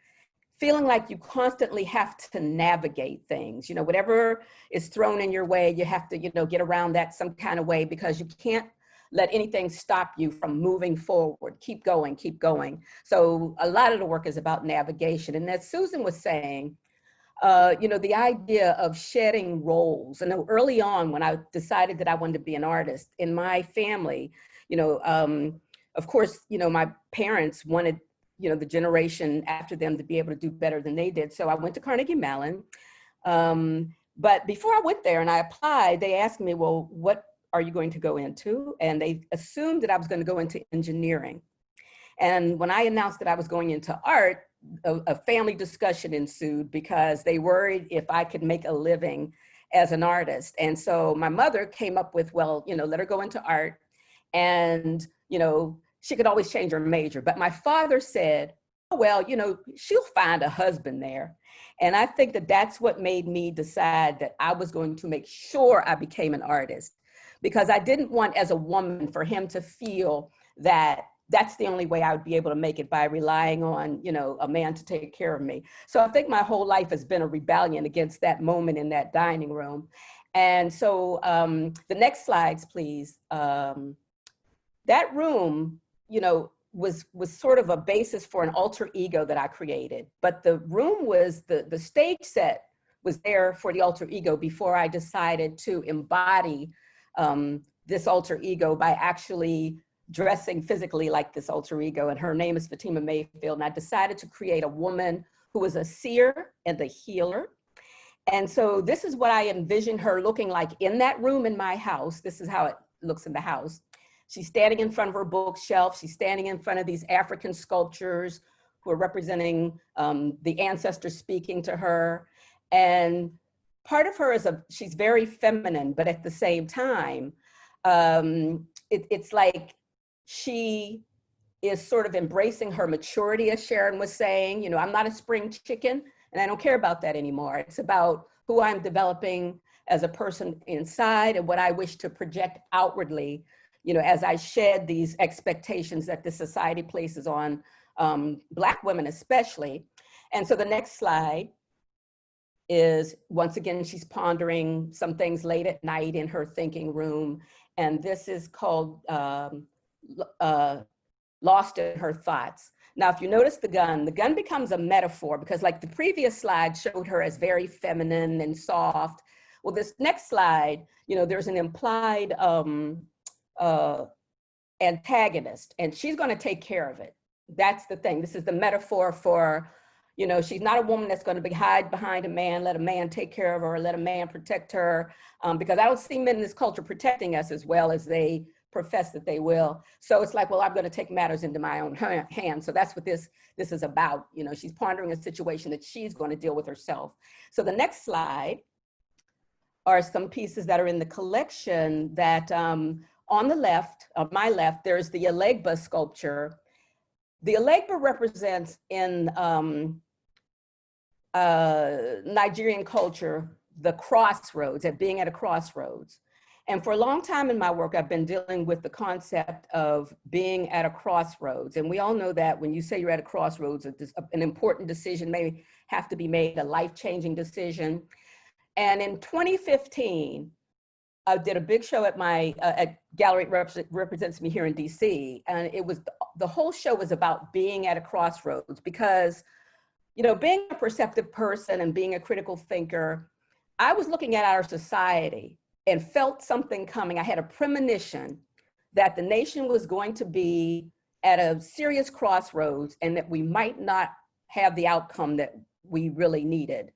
feeling like you constantly have to navigate things, whatever is thrown in your way, you have to, get around that some kind of way because you can't let anything stop you from moving forward. Keep going, keep going. So a lot of the work is about navigation. And as Susan was saying, the idea of shedding roles. And early on when I decided that I wanted to be an artist in my family, of course, my parents wanted the generation after them to be able to do better than they did. So I went to Carnegie Mellon. But before I went there and I applied, they asked me, well, what are you going to go into? And they assumed that I was going to go into engineering. And when I announced that I was going into art, a family discussion ensued because they worried if I could make a living as an artist. And so my mother came up with, well, let her go into art, and, she could always change her major. But my father said, oh, well, she'll find a husband there. And I think that that's what made me decide that I was going to make sure I became an artist, because I didn't want, as a woman, for him to feel that that's the only way I would be able to make it, by relying on, a man to take care of me. So I think my whole life has been a rebellion against that moment in that dining room. And so the next slides, please. That room, was sort of a basis for an alter ego that I created. But the room was, the stage set was there for the alter ego before I decided to embody this alter ego by actually dressing physically like this alter ego. And her name is Fatima Mayfield. And I decided to create a woman who was a seer and a healer. And so this is what I envisioned her looking like in that room in my house. This is how it looks in the house. She's standing in front of her bookshelf. She's standing in front of these African sculptures who are representing the ancestors speaking to her. And part of her is she's very feminine, but at the same time, it's like she is sort of embracing her maturity, as Sharon was saying. I'm not a spring chicken, and I don't care about that anymore. It's about who I'm developing as a person inside and what I wish to project outwardly, as I shed these expectations that the society places on Black women especially. And so the next slide is, once again, she's pondering some things late at night in her thinking room. And this is called Lost in Her Thoughts. Now, if you notice the gun becomes a metaphor, because like the previous slide showed her as very feminine and soft. Well, this next slide, there's an implied antagonist, and she's going to take care of it. That's the thing. This is the metaphor for, she's not a woman that's going to hide behind a man, let a man take care of her, or let a man protect her, because I don't see men in this culture protecting us as well as they profess that they will. So it's like, well, I'm going to take matters into my own hands. So that's what this is about. She's pondering a situation that she's going to deal with herself. So the next slide are some pieces that are in the collection that on the left, on my left, there's the Elegba sculpture. The Elegba represents in Nigerian culture, the crossroads, at being at a crossroads. And for a long time in my work, I've been dealing with the concept of being at a crossroads. And we all know that when you say you're at a crossroads, an important decision may have to be made, a life-changing decision. And in 2015, I did a big show at my at Gallery Represents Me here in DC, and it was the whole show was about being at a crossroads, because being a perceptive person and being a critical thinker, I was looking at our society and felt something coming. I had a premonition that the nation was going to be at a serious crossroads, and that we might not have the outcome that we really needed.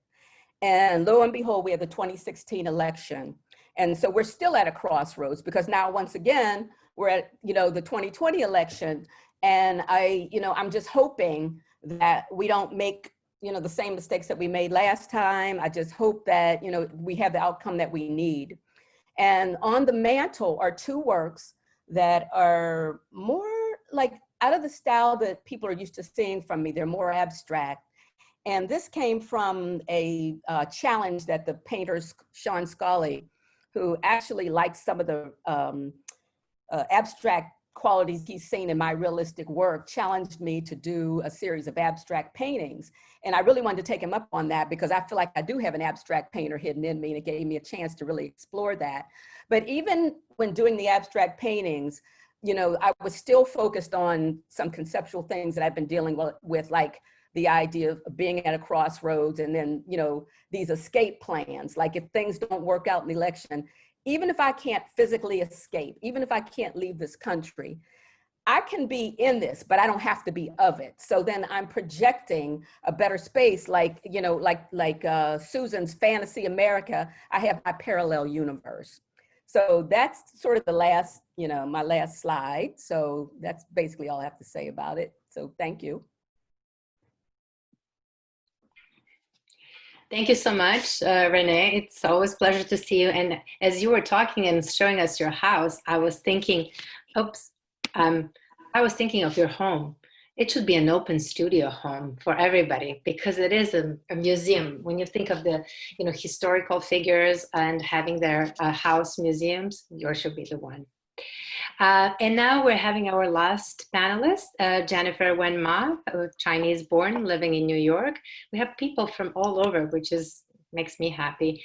And lo and behold, we had the 2016 election. And so we're still at a crossroads, because now, once again, we're at, the 2020 election. And I'm just hoping that we don't make, the same mistakes that we made last time. I just hope that, we have the outcome that we need. And on the mantle are two works that are more like out of the style that people are used to seeing from me. They're more abstract. And this came from a challenge that the painter Sean Scully, who actually likes some of the abstract qualities he's seen in my realistic work, challenged me to do a series of abstract paintings. And I really wanted to take him up on that, because I feel like I do have an abstract painter hidden in me, and it gave me a chance to really explore that. But even when doing the abstract paintings, I was still focused on some conceptual things that I've been dealing with, like the idea of being at a crossroads, and then, these escape plans. Like, if things don't work out in the election, even if I can't physically escape, even if I can't leave this country, I can be in this, but I don't have to be of it. So then I'm projecting a better space, like Susan's Fantasy America. I have my parallel universe. So that's sort of the last, my last slide. So that's basically all I have to say about it. So thank you. Thank you so much, Renee. It's always a pleasure to see you. And as you were talking and showing us your house, I was thinking, I was thinking of your home. It should be an open studio home for everybody because it is a museum. When you think of the, historical figures and having their house museums, yours should be the one. And now we're having our last panelist, Jennifer Wen Ma, Chinese born, living in New York. We have people from all over, which makes me happy.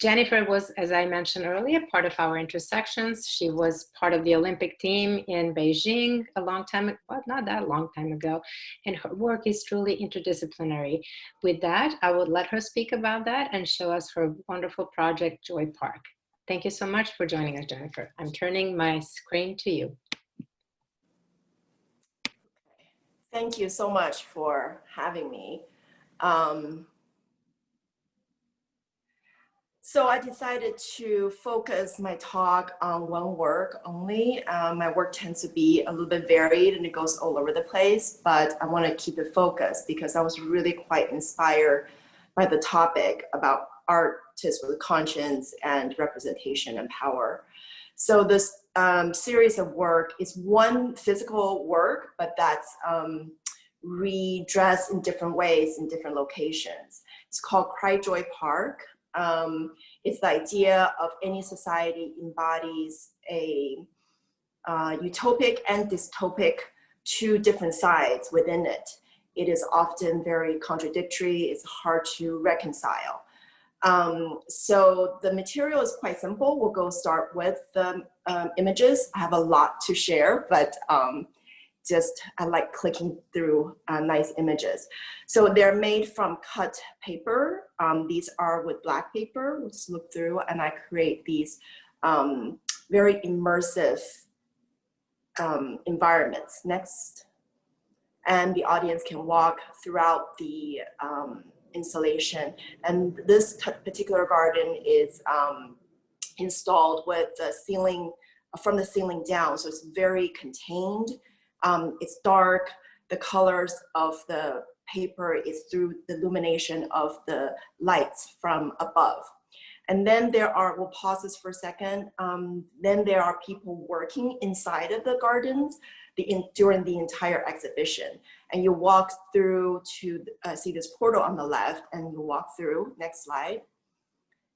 Jennifer was, as I mentioned earlier, part of our intersections. She was part of the Olympic team in Beijing a long time, well, not that long time ago. And her work is truly interdisciplinary. With that, I would let her speak about that and show us her wonderful project, Joy Park. Thank you so much for joining us, Jennifer. I'm turning my screen to you. Thank you so much for having me. So I decided to focus my talk on one work only. My work tends to be a little bit varied and it goes all over the place, but I want to keep it focused because I was really quite inspired by the topic about artists with conscience and representation and power. So this series of work is one physical work, but that's redressed in different ways in different locations. It's called Cry Joy Park. It's the idea of any society embodies a utopic and dystopic two different sides within it. It is often very contradictory. It's hard to reconcile. So the material is quite simple. We'll go start with the images. I have a lot to share, but I like clicking through nice images. So they're made from cut paper. These are with black paper. We'll just look through and I create these very immersive environments. Next. And the audience can walk throughout the installation. And this particular garden is installed with the ceiling, from the ceiling down. So it's very contained. It's dark. The colors of the paper is through the illumination of the lights from above. And then we'll pause this for a second. Then there are people working inside of the gardens during the entire exhibition. And you walk through to see this portal on the left and you walk through, next slide.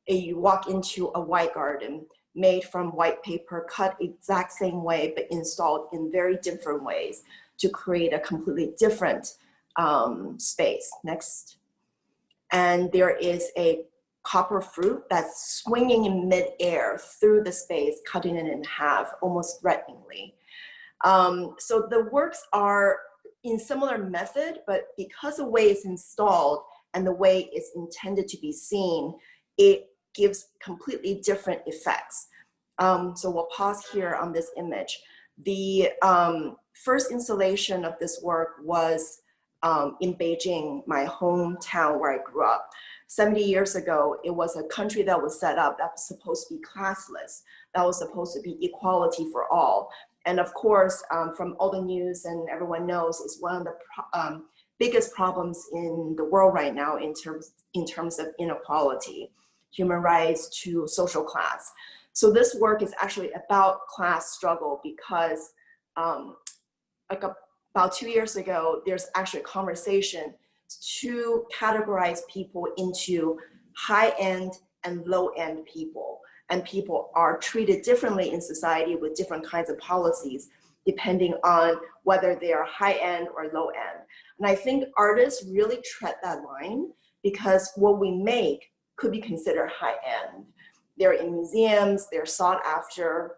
And you walk into a white garden made from white paper, cut exact same way, but installed in very different ways to create a completely different space. Next. And there is a copper fruit that's swinging in midair through the space, cutting it in half, almost threateningly. So the works are in similar method, but because the way it's installed and the way it's intended to be seen, it gives completely different effects. So we'll pause here on this image. The first installation of this work was in Beijing, my hometown where I grew up. 70 years ago, it was a country that was set up that was supposed to be classless, that was supposed to be equality for all. And of course, from all the news and everyone knows, it's one of the biggest problems in the world right now in terms of inequality, human rights to social class. So this work is actually about class struggle because about 2 years ago, there's actually a conversation to categorize people into high-end and low-end people. And people are treated differently in society with different kinds of policies, depending on whether they are high-end or low-end. And I think artists really tread that line because what we make could be considered high-end. They're in museums, they're sought after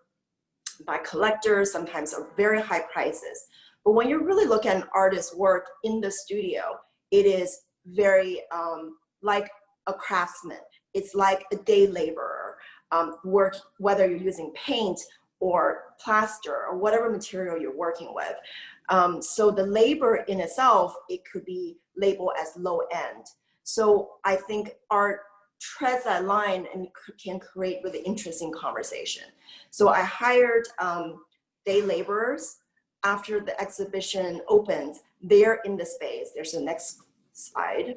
by collectors, sometimes at very high prices. But when you really look at an artist's work in the studio, it is very like a craftsman. It's like a day laborer. Work, whether you're using paint or plaster or whatever material you're working with. So the labor in itself, it could be labeled as low end. So I think art treads that line and can create really interesting conversation. So I hired day laborers. After the exhibition opens, they're in the space. There's the next slide.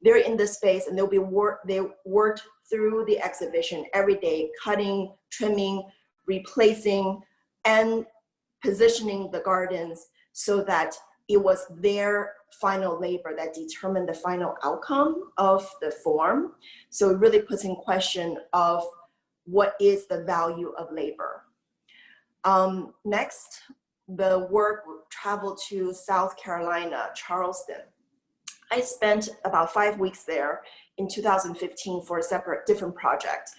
They're in the space and they worked through the exhibition every day, cutting, trimming, replacing, and positioning the gardens so that it was their final labor that determined the final outcome of the form. So it really puts in question of what is the value of labor. Next, the work traveled to South Carolina, Charleston. I spent about 5 weeks there in 2015 for a different project.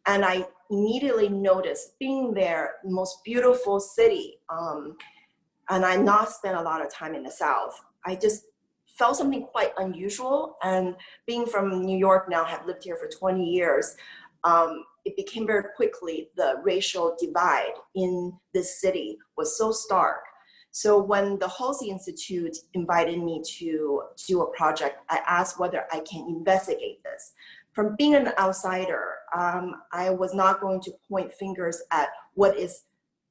And I immediately noticed being there, most beautiful city, and I not spent a lot of time in the South. I just felt something quite unusual. And being from New York now, have lived here for 20 years, it became very quickly the racial divide in this city was so stark. So when the Halsey Institute invited me to do a project, I asked whether I can investigate this. From being an outsider, I was not going to point fingers at what is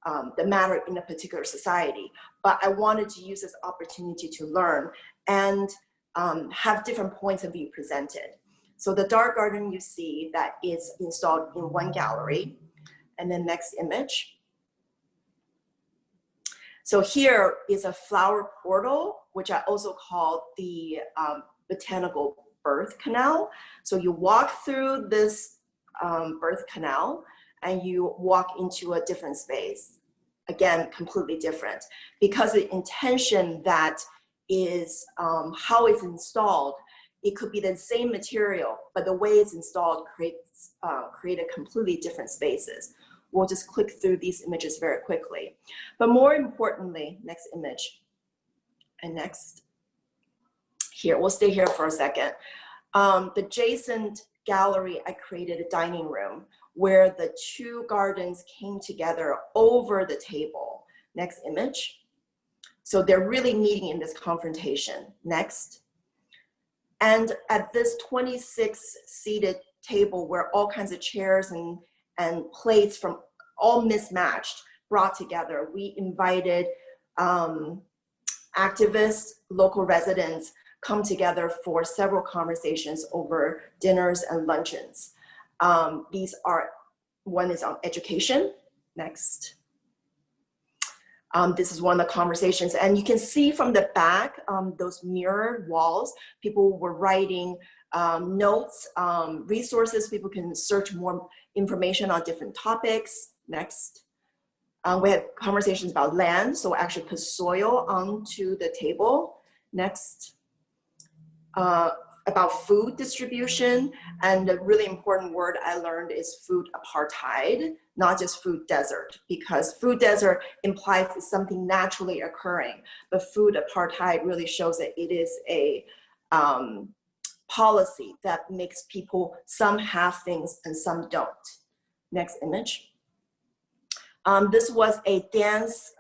the matter in a particular society, but I wanted to use this opportunity to learn and have different points of view presented. So the dark garden you see that is installed in one gallery, and then next image. So here is a flower portal, which I also call the botanical birth canal. So you walk through this birth canal and you walk into a different space. Again, completely different, because the intention that is how it's installed, it could be the same material, but the way it's installed creates create completely different spaces. We'll just click through these images very quickly. But more importantly, next image, and next. Here, we'll stay here for a second. The adjacent gallery, I created a dining room where the two gardens came together over the table. Next image. So they're really meeting in this confrontation. Next. And at this 26-seated table where all kinds of chairs and plates from all mismatched brought together, we invited activists, local residents, come together for several conversations over dinners and luncheons. These are, one is on education. Next. This is one of the conversations, and you can see from the back, those mirrored walls, people were writing notes, resources, people can search more information on different topics. Next. We had conversations about land, so actually put soil onto the table. Next. About food distribution, and the really important word I learned is food apartheid, not just food desert, because food desert implies it's something naturally occurring, but food apartheid really shows that it is a policy that makes people, some have things and some don't. Next image. This was a dance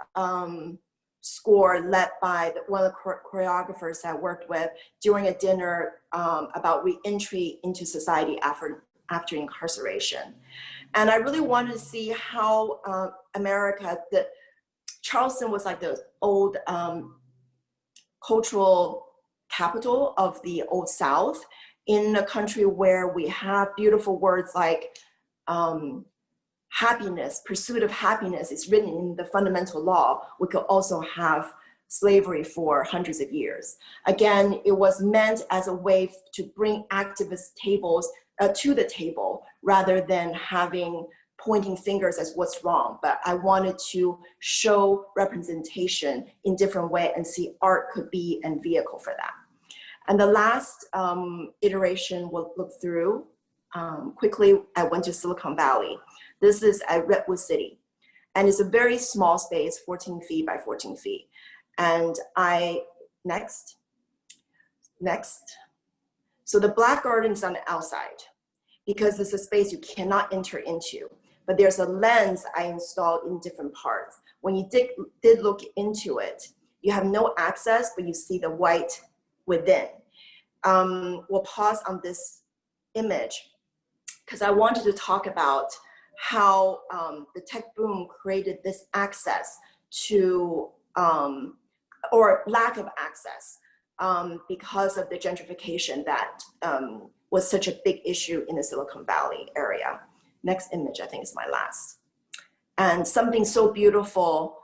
score led by one of the choreographers I worked with during a dinner about re-entry into society after incarceration. And I really wanted to see how America, Charleston was like the old cultural capital of the Old South, in a country where we have beautiful words like happiness, pursuit of happiness is written in the fundamental law. We could also have slavery for hundreds of years. Again, it was meant as a way to bring activist tables to the table rather than pointing fingers as what's wrong. But I wanted to show representation in different way and see art could be a vehicle for that. And the last iteration we'll look through quickly. I went to Silicon Valley. This is at Redwood City. And it's a very small space, 14 feet by 14 feet. And next. So the black garden is on the outside because it's a space you cannot enter into. But there's a lens I installed in different parts. When you did look into it, you have no access, but you see the white within. We'll pause on this image because I wanted to talk about how the tech boom created this access to, or lack of access because of the gentrification that was such a big issue in the Silicon Valley area. Next image, I think, is my last. And something so beautiful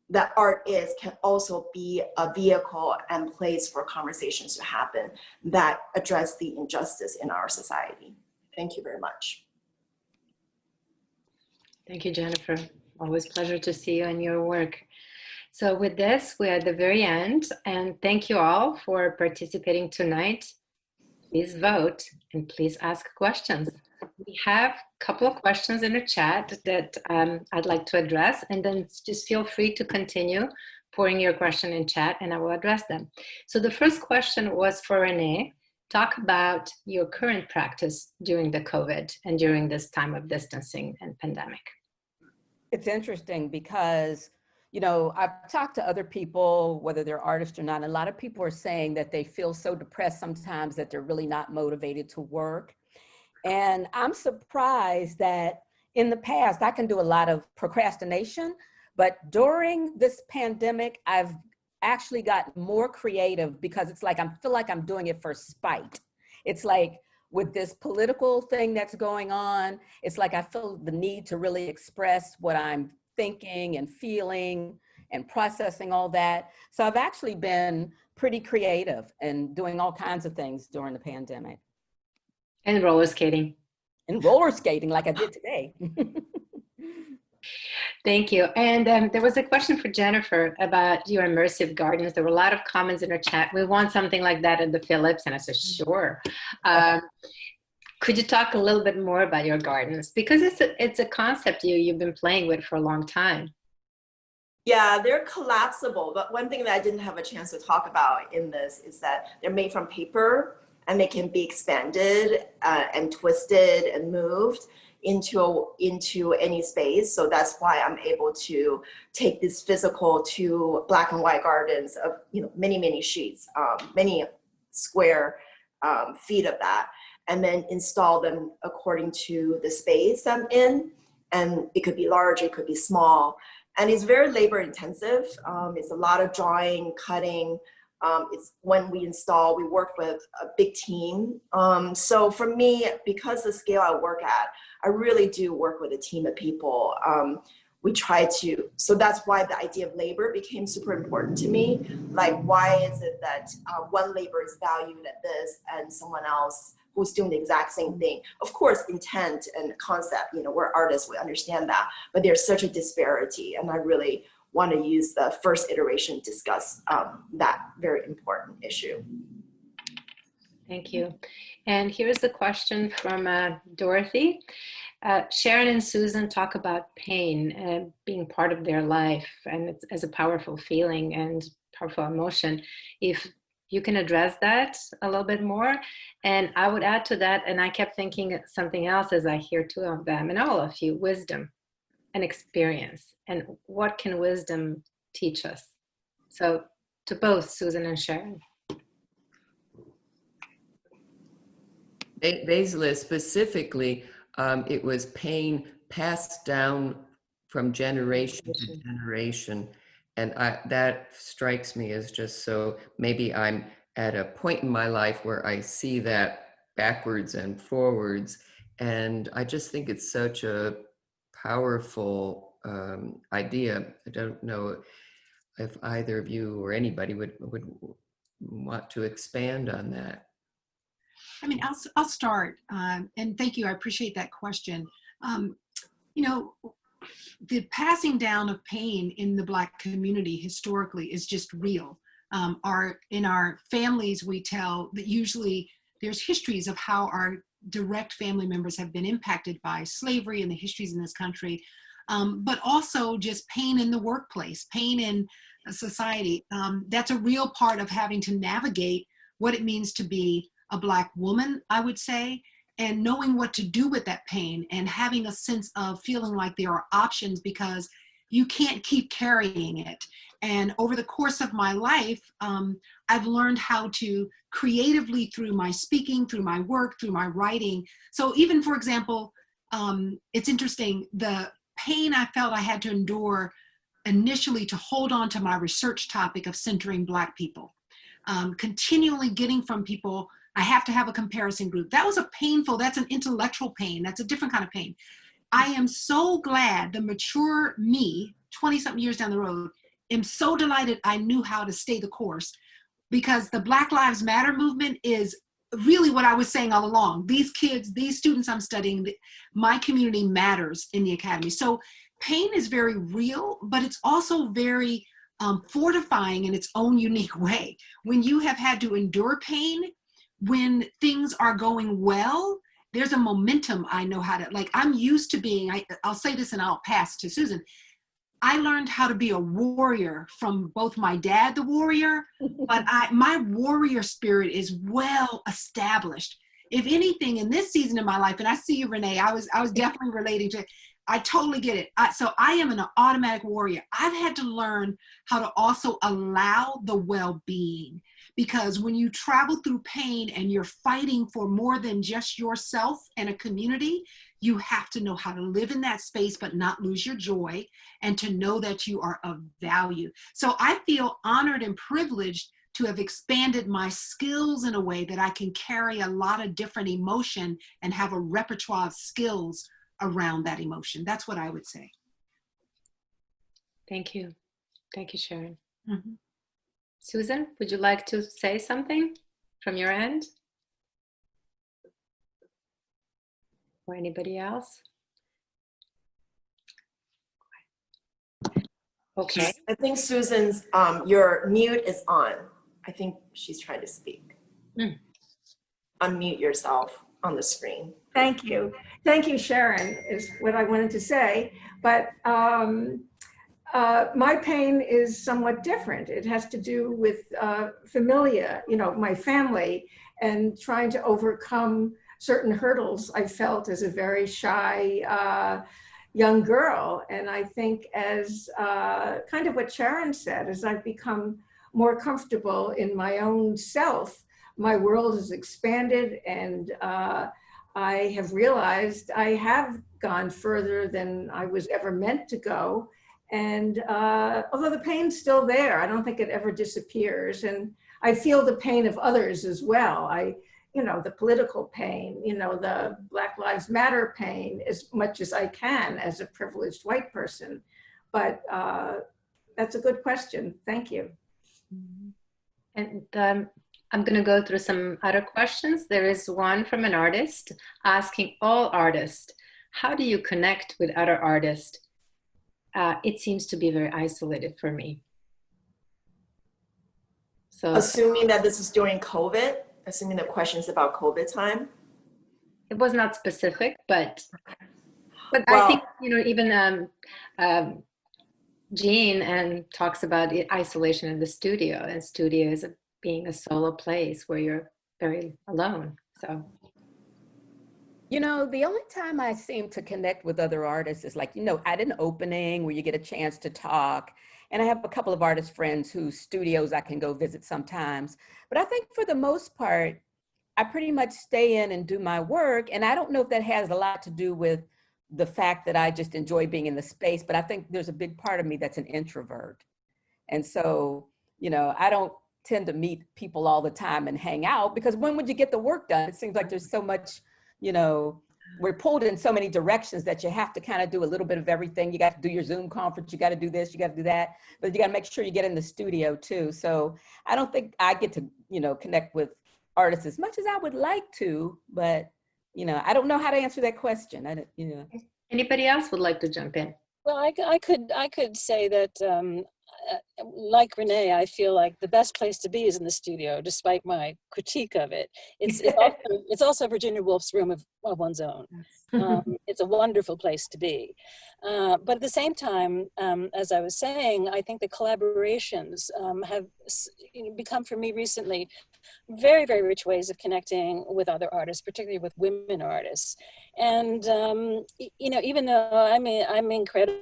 that art is can also be a vehicle and place for conversations to happen that address the injustice in our society. Thank you very much. Thank you, Jennifer. Always a pleasure to see you and your work. So with this, we're at the very end, and thank you all for participating tonight. Please vote and please ask questions. We have a couple of questions in the chat that I'd like to address, and then just feel free to continue pouring your question in chat and I will address them. So the first question was for Renee. Talk about your current practice during the COVID and during this time of distancing and pandemic. It's interesting because, you know, I've talked to other people, whether they're artists or not, and a lot of people are saying that they feel so depressed sometimes that they're really not motivated to work. And I'm surprised that in the past, I can do a lot of procrastination, but during this pandemic, I've actually gotten more creative because it's like I feel like I'm doing it for spite. It's like with this political thing that's going on, it's like I feel the need to really express what I'm thinking and feeling and processing all that. So I've actually been pretty creative and doing all kinds of things during the pandemic. And roller skating. And roller skating like I did today. Thank you. And there was a question for Jennifer about your immersive gardens. There were a lot of comments in our chat. We want something like that at the Phillips. And I said, sure. Could you talk a little bit more about your gardens? Because it's a concept you've been playing with for a long time. Yeah, they're collapsible. But one thing that I didn't have a chance to talk about in this is that they're made from paper and they can be expanded and twisted and moved into any space. So that's why I'm able to take this physical to black and white gardens of, you know, many sheets, many square feet of that, and then install them according to the space I'm in. And it could be large, it could be small. And it's very labor intensive. It's a lot of drawing, cutting. It's when we install, we work with a big team. So for me, because the scale I work at, I really do work with a team of people. We try to, so that's why the idea of labor became super important to me. Like, why is it that one labor is valued at this and someone else who's doing the exact same thing? Of course, intent and concept, you know, we're artists, we understand that, but there's such a disparity, and I really want to use the first iteration to discuss that very important issue. Thank you. And here's the question from Dorothy. Sharon and Susan talk about pain being part of their life, and it's as a powerful feeling and powerful emotion. If you can address that a little bit more. And I would add to that, and I kept thinking something else as I hear two of them, and all of you, wisdom and experience. And what can wisdom teach us? So to both Susan and Sharon. Basically, specifically, it was pain passed down from generation to generation. And that strikes me as just so, maybe I'm at a point in my life where I see that backwards and forwards. And I just think it's such a powerful idea. I don't know if either of you or anybody would want to expand on that. I mean, I'll start, and thank you. I appreciate that question. You know, the passing down of pain in the Black community historically is just real. In our families, we tell that usually there's histories of how our direct family members have been impacted by slavery and the histories in this country, but also just pain in the workplace, pain in society. That's a real part of having to navigate what it means to be a Black woman, I would say, and knowing what to do with that pain and having a sense of feeling like there are options, because you can't keep carrying it. And over the course of my life, I've learned how to creatively, through my speaking, through my work, through my writing. So even, for example, it's interesting, the pain I felt I had to endure initially to hold on to my research topic of centering Black people. Continually getting from people, I have to have a comparison group. That was a painful, that's an intellectual pain. That's a different kind of pain. I am so glad the mature me, 20-something years down the road, am so delighted I knew how to stay the course, because the Black Lives Matter movement is really what I was saying all along. These kids, these students I'm studying, my community matters in the academy. So pain is very real, but it's also very fortifying in its own unique way. When you have had to endure pain, when things are going well, there's a momentum I know how to, like, I'm used to being, I'll say this and I'll pass to Susan. I learned how to be a warrior from both my dad, the warrior, but my warrior spirit is well established. If anything, in this season of my life, and I see you, Renee, I was definitely relating to it. I totally get it. So I am an automatic warrior. I've had to learn how to also allow the well-being, because when you travel through pain and you're fighting for more than just yourself and a community, you have to know how to live in that space but not lose your joy, and to know that you are of value. So I feel honored and privileged to have expanded my skills in a way that I can carry a lot of different emotion and have a repertoire of skills around that emotion. That's what I would say. Thank you. Thank you, Sharon. Mm-hmm. Susan, would you like to say something from your end? Or anybody else? Okay. I think Susan's, your mute is on. I think she's trying to speak. Mm. Unmute yourself on the screen. Thank you. Thank you, Sharon, is what I wanted to say. But my pain is somewhat different. It has to do with familia, my family, and trying to overcome certain hurdles I felt as a very shy young girl. And I think, as kind of what Sharon said, as I've become more comfortable in my own self, my world has expanded, and I have realized I have gone further than I was ever meant to go. And although the pain's still there, I don't think it ever disappears. And I feel the pain of others as well. The political pain, the Black Lives Matter pain, as much as I can as a privileged white person. But that's a good question. Thank you. And I'm going to go through some other questions. There is one from an artist asking all artists, how do you connect with other artists? It seems to be very isolated for me. So, assuming that this is during COVID, assuming the question's about COVID time. It was not specific, but Well, I think, even Jean talks about the isolation in the studio, and studio is being a solo place where you're very alone. So, the only time I seem to connect with other artists is like, at an opening where you get a chance to talk. And I have a couple of artist friends whose studios I can go visit sometimes. But I think for the most part, I pretty much stay in and do my work. And I don't know if that has a lot to do with the fact that I just enjoy being in the space, but I think there's a big part of me that's an introvert. And so, I don't tend to meet people all the time and hang out, because when would you get the work done? It seems like there's so much, we're pulled in so many directions that you have to kind of do a little bit of everything. You got to do your Zoom conference, you got to do this, you got to do that, but you got to make sure you get in the studio too. So I don't think I get to, connect with artists as much as I would like to, but, I don't know how to answer that question. Anybody else would like to jump in? Well, I could say that, like Renee, I feel like the best place to be is in the studio, despite my critique of it. It's also Virginia Woolf's room of one's own. It's a wonderful place to be. But at the same time, as I was saying, I think the collaborations have become for me recently very, very rich ways of connecting with other artists, particularly with women artists. And, even though I'm incredibly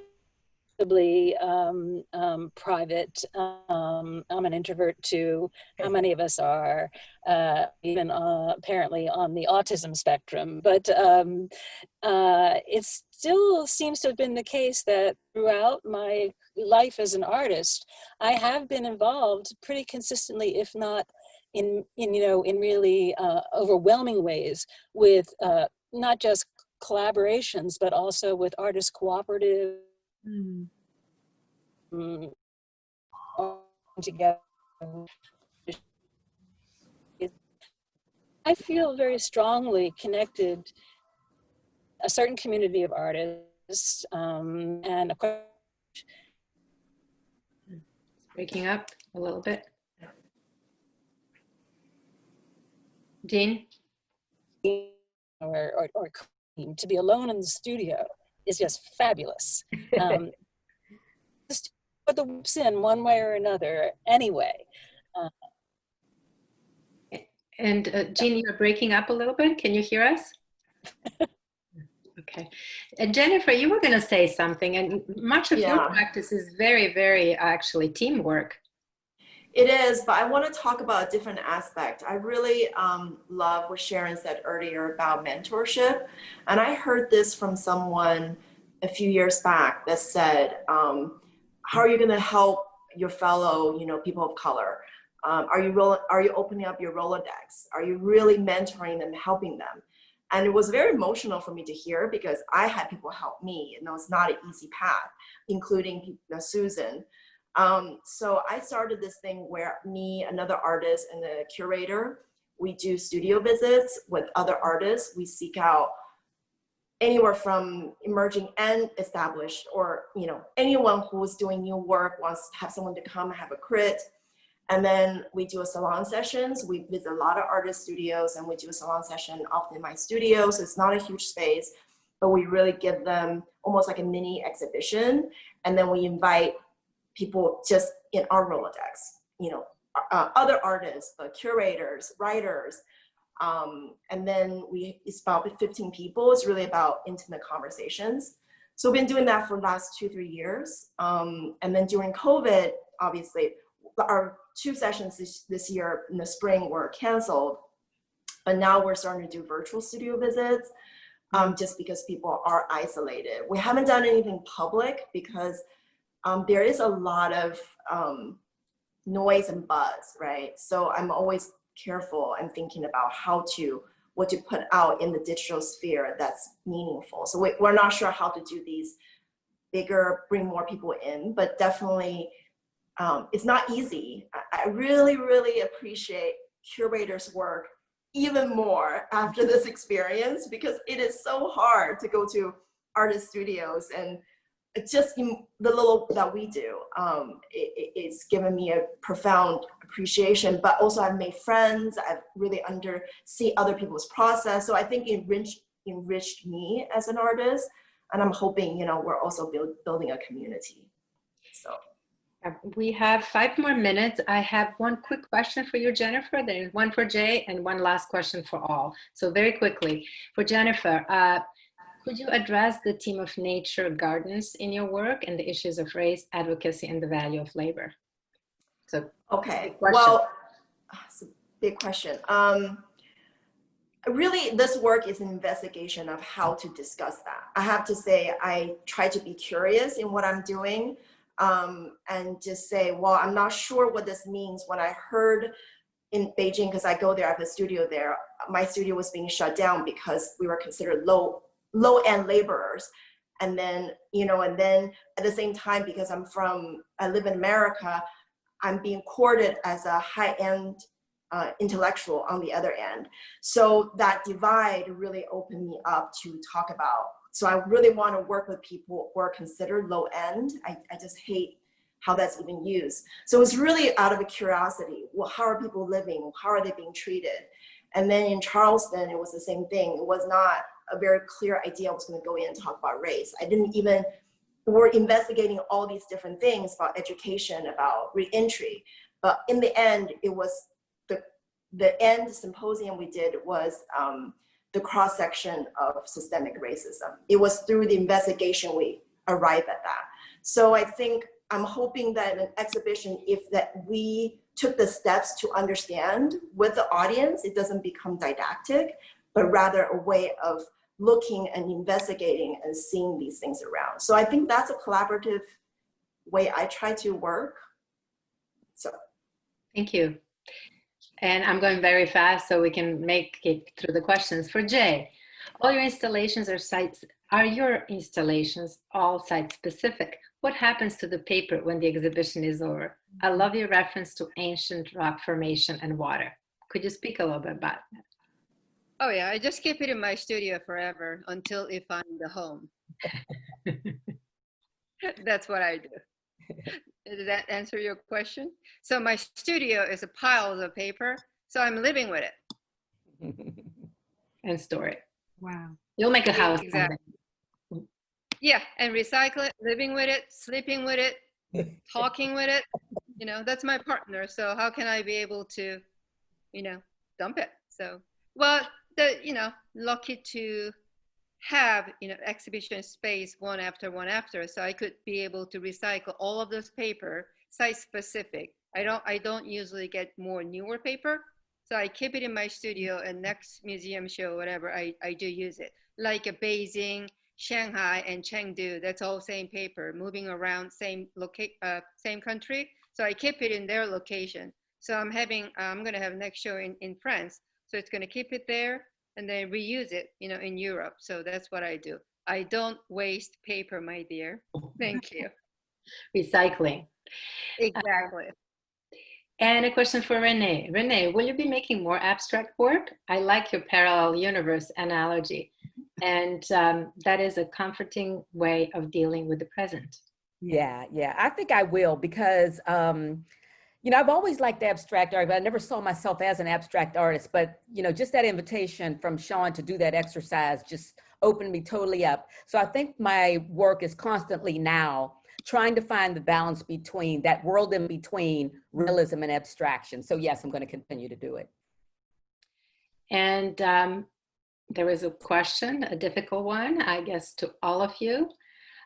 private. I'm an introvert too. How many of us are even apparently on the autism spectrum? But it still seems to have been the case that throughout my life as an artist, I have been involved pretty consistently, if not in really overwhelming ways with not just collaborations, but also with artist cooperative together. I feel very strongly connected a certain community of artists, and of course, Breaking up a little bit. Jean? or to be alone in the studio is just fabulous. Just put the whoops in one way or another anyway. And Jean, you're breaking up a little bit. Can you hear us? Okay. And Jennifer, you were going to say something, and much of your practice is very, very actually teamwork. It is, but I want to talk about a different aspect. I really love what Sharon said earlier about mentorship. And I heard this from someone a few years back that said, how are you going to help your fellow, people of color? Are you opening up your Rolodex? Are you really mentoring them, helping them? And it was very emotional for me to hear, because I had people help me, and it was not an easy path, including Susan. So I started this thing where me, another artist, and the curator, we do studio visits with other artists. We seek out anywhere from emerging and established, or anyone who's doing new work, wants to have someone to come and have a crit. And then we do a salon sessions. We visit a lot of artist studios, and we do a salon session often in my studio. So it's not a huge space, but we really give them almost like a mini exhibition. And then we invite people just in our Rolodex, other artists, curators, writers. And then it's about 15 people. It's really about intimate conversations. So we've been doing that for the last 2-3 years. And then during COVID, obviously, our 2 sessions this year in the spring were canceled, but now we're starting to do virtual studio visits, just because people are isolated. We haven't done anything public because there is a lot of noise and buzz, right? So I'm always careful and thinking about what to put out in the digital sphere that's meaningful. So we're not sure how to do these bigger, bring more people in, but definitely it's not easy. I really, really appreciate curators' work even more after this experience, because it is so hard to go to artist studios, and it's just the little that we do. It's given me a profound appreciation, but also I've made friends. I've really see other people's process. So I think it enriched me as an artist, and I'm hoping, we're also building a community. So. We have 5 more minutes. I have one quick question for you, Jennifer. There's one for Jay and one last question for all. So very quickly, for Jennifer, could you address the theme of nature gardens in your work and the issues of race, advocacy, and the value of labor? So, okay, well, it's a big question. Really, this work is an investigation of how to discuss that. I have to say, I try to be curious in what I'm doing. And just say, well, I'm not sure what this means. When I heard in Beijing, because I go there, I have a studio there, my studio was being shut down because we were considered low-end laborers. And then, and then at the same time, because I live in America, I'm being courted as a high-end intellectual on the other end. So that divide really opened me up to talk about. So I really want to work with people who are considered low end. I just hate how that's even used. So it's really out of a curiosity. Well, how are people living? How are they being treated? And then in Charleston, it was the same thing. It was not a very clear idea I was going to go in and talk about race. We're investigating all these different things about education, about reentry. But in the end, it was the end symposium we did was the cross-section of systemic racism. It was through the investigation we arrived at that. So I think I'm hoping that an exhibition, if that we took the steps to understand with the audience, it doesn't become didactic, but rather a way of looking and investigating and seeing these things around. So I think that's a collaborative way I try to work. So. Thank you. And I'm going very fast so we can make it through the questions. For Jay, all your installations are sites, are your installations all site specific? What happens to the paper when the exhibition is over? I love your reference to ancient rock formation and water. Could you speak a little bit about that? Oh yeah, I just keep it in my studio forever until it finds a home. That's what I do. Did that answer your question? So my studio is a pile of paper, so I'm living with it. And store it. Wow. You'll make a house. Exactly. Yeah, and recycle it, living with it, sleeping with it, talking with it. You know, that's my partner. So how can I be able to, you know, dump it? So, well, lucky to have, exhibition space one after one after, so I could be able to recycle all of those paper, site specific. I don't usually get more newer paper, so I keep it in my studio, and next museum show, whatever, I do use it. Like a Beijing, Shanghai, and Chengdu, that's all same paper, moving around, same country, so I keep it in their location. So I'm gonna have next show in France, so it's gonna keep it there and then reuse it, in Europe. So that's what I do. I don't waste paper, my dear. Thank you. Recycling. Exactly. And a question for Renee. Renee, will you be making more abstract work? I like your parallel universe analogy. And that is a comforting way of dealing with the present. Yeah, I think I will, because I've always liked abstract art, but I never saw myself as an abstract artist. But, just that invitation from Sharon to do that exercise just opened me totally up. So I think my work is constantly now trying to find the balance between that world in between realism and abstraction. So yes, I'm going to continue to do it. And there was a question, a difficult one, I guess, to all of you.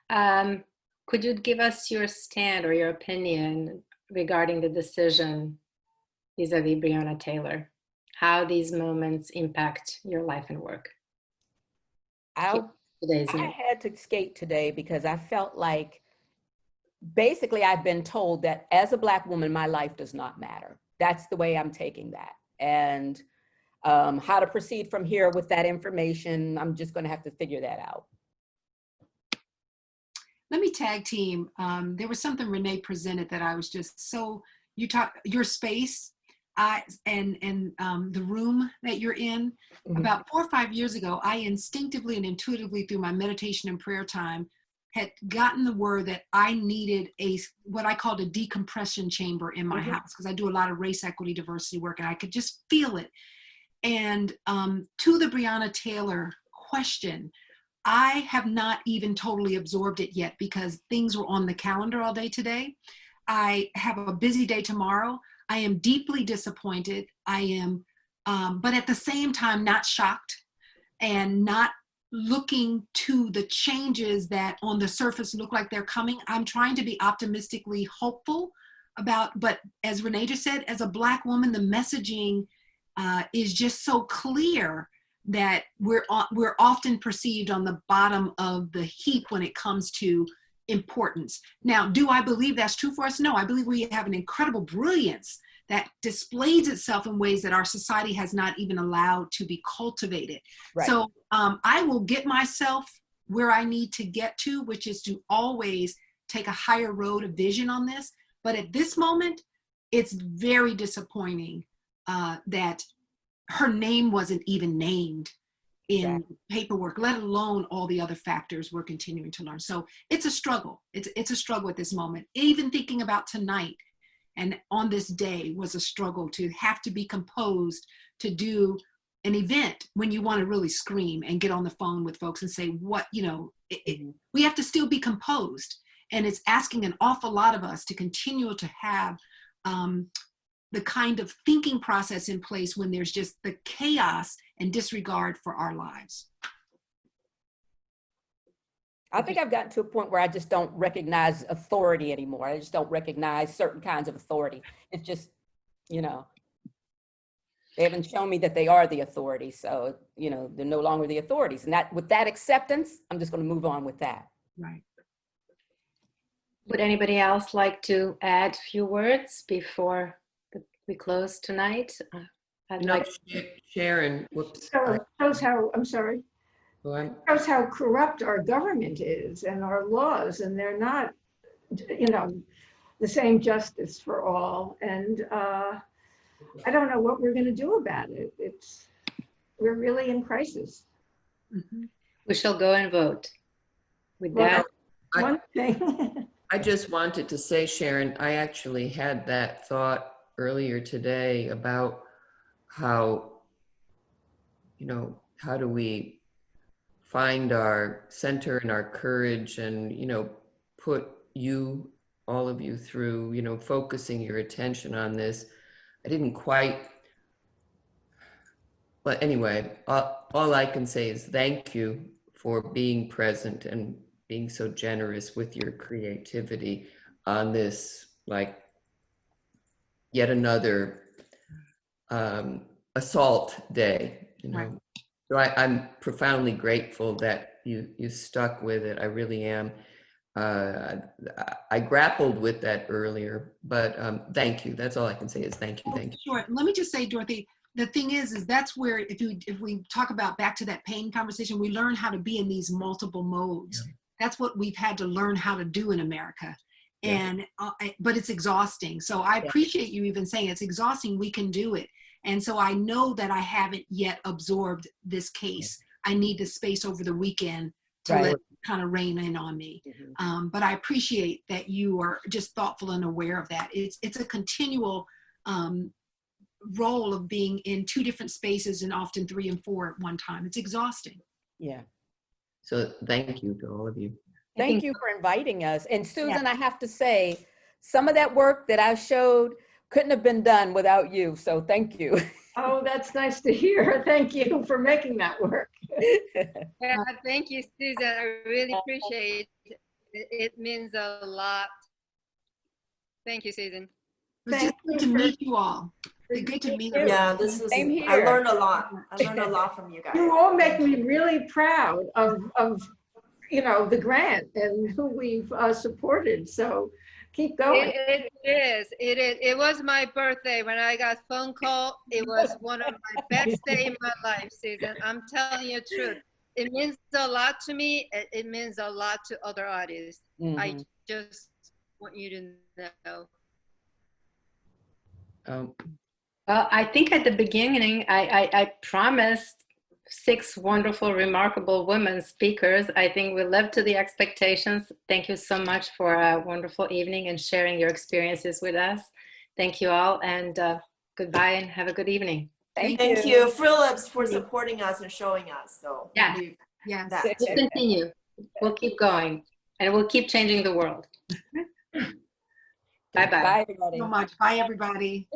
Could you give us your stand or your opinion regarding the decision vis-a-vis Breonna Taylor, how these moments impact your life and work? I had to skate today because I felt like basically I've been told that as a Black woman, my life does not matter. That's the way I'm taking that. And how to proceed from here with that information, I'm just going to have to figure that out. Let me tag team. There was something Renee presented that I was just so, your space and the room that you're in. Mm-hmm. About 4 or 5 years ago, I instinctively and intuitively through my meditation and prayer time had gotten the word that I needed what I called a decompression chamber in my mm-hmm. house, because I do a lot of race equity diversity work and I could just feel it. And to the Breonna Taylor question, I have not even totally absorbed it yet because things were on the calendar all day today. I have a busy day tomorrow. I am deeply disappointed. I am, but at the same time, not shocked and not looking to the changes that on the surface look like they're coming. I'm trying to be optimistically hopeful but as Renee just said, as a Black woman, the messaging is just so clear that we're often perceived on the bottom of the heap when it comes to importance. Now, do I believe that's true for us? No, I believe we have an incredible brilliance that displays itself in ways that our society has not even allowed to be cultivated. Right. So I will get myself where I need to get to, which is to always take a higher road of vision on this. But at this moment, it's very disappointing that her name wasn't even named in paperwork, let alone all the other factors we're continuing to learn. So it's a struggle. It's a struggle at this moment. Even thinking about tonight and on this day was a struggle to have to be composed to do an event when you want to really scream and get on the phone with folks and say, we have to still be composed. And it's asking an awful lot of us to continue to have the kind of thinking process in place when there's just the chaos and disregard for our lives. I think I've gotten to a point where I just don't recognize authority anymore. I just don't recognize certain kinds of authority. It's just, you know, they haven't shown me that they are the authority. So, you know, they're no longer the authorities. And that, with that acceptance, I'm just going to move on with that. Right. Would anybody else like to add a few words before we close tonight? I'd No, like. Sharon, whoops. Shows how, I'm sorry, shows how corrupt our government is and our laws, and they're not, you know, the same justice for all. And I don't know what we're going to do about it. We're really in crisis. We shall go and vote. With Well, that, one thing. I just wanted to say, Sharon, I actually had that thought earlier today about how, you know, how do we find our center and our courage and, you know, put you, all of you through, you know, focusing your attention on this. I didn't quite, but anyway, all I can say is thank you for being present and being so generous with your creativity on this, like, yet another assault day, you know. Right. So I'm profoundly grateful that you stuck with it. I really am. I grappled with that earlier, but thank you. That's all I can say is thank you, thank you. Sure. Let me just say, Dorothy, the thing is that's where if we talk about back to that pain conversation, we learn how to be in these multiple modes. Yeah. That's what we've had to learn how to do in America. Yeah. And but it's exhausting. So I appreciate you even saying it's exhausting. We can do it. And so I know that I haven't yet absorbed this case. I need the space over the weekend to let it kind of rain in on me. But I appreciate that you are just thoughtful and aware of that. It's a continual role of being in two different spaces and often 3 and 4 at one time. It's exhausting. Yeah. So thank you to all of you. Thank you for inviting us. And Susan, I have to say, some of that work that I showed couldn't have been done without you. So thank you. Oh, that's nice to hear. Thank you for making that work. Yeah, thank you, Susan. I really appreciate it. It means a lot. Thank you, Susan. It was just good to meet you all. Good to meet you. Yeah, this was, I learned a lot. I learned a lot from you guys. You all make me really proud of you know, the grant and who we've supported. So keep going. It is. It was my birthday when I got phone call. It was one of my best days in my life, Susan. I'm telling you the truth. It means a lot to me. It means a lot to other artists. I just want you to know. Well, I think at the beginning, I promised 6 wonderful, remarkable women speakers. I think we lived to the expectations. Thank you so much for a wonderful evening and sharing your experiences with us. Thank you all, and goodbye and have a good evening. Thank you, Phillips, for supporting us and showing us. So yeah, we'll continue. We'll keep going, and we'll keep changing the world. Bye-bye. Bye, everybody. So much. Bye, everybody.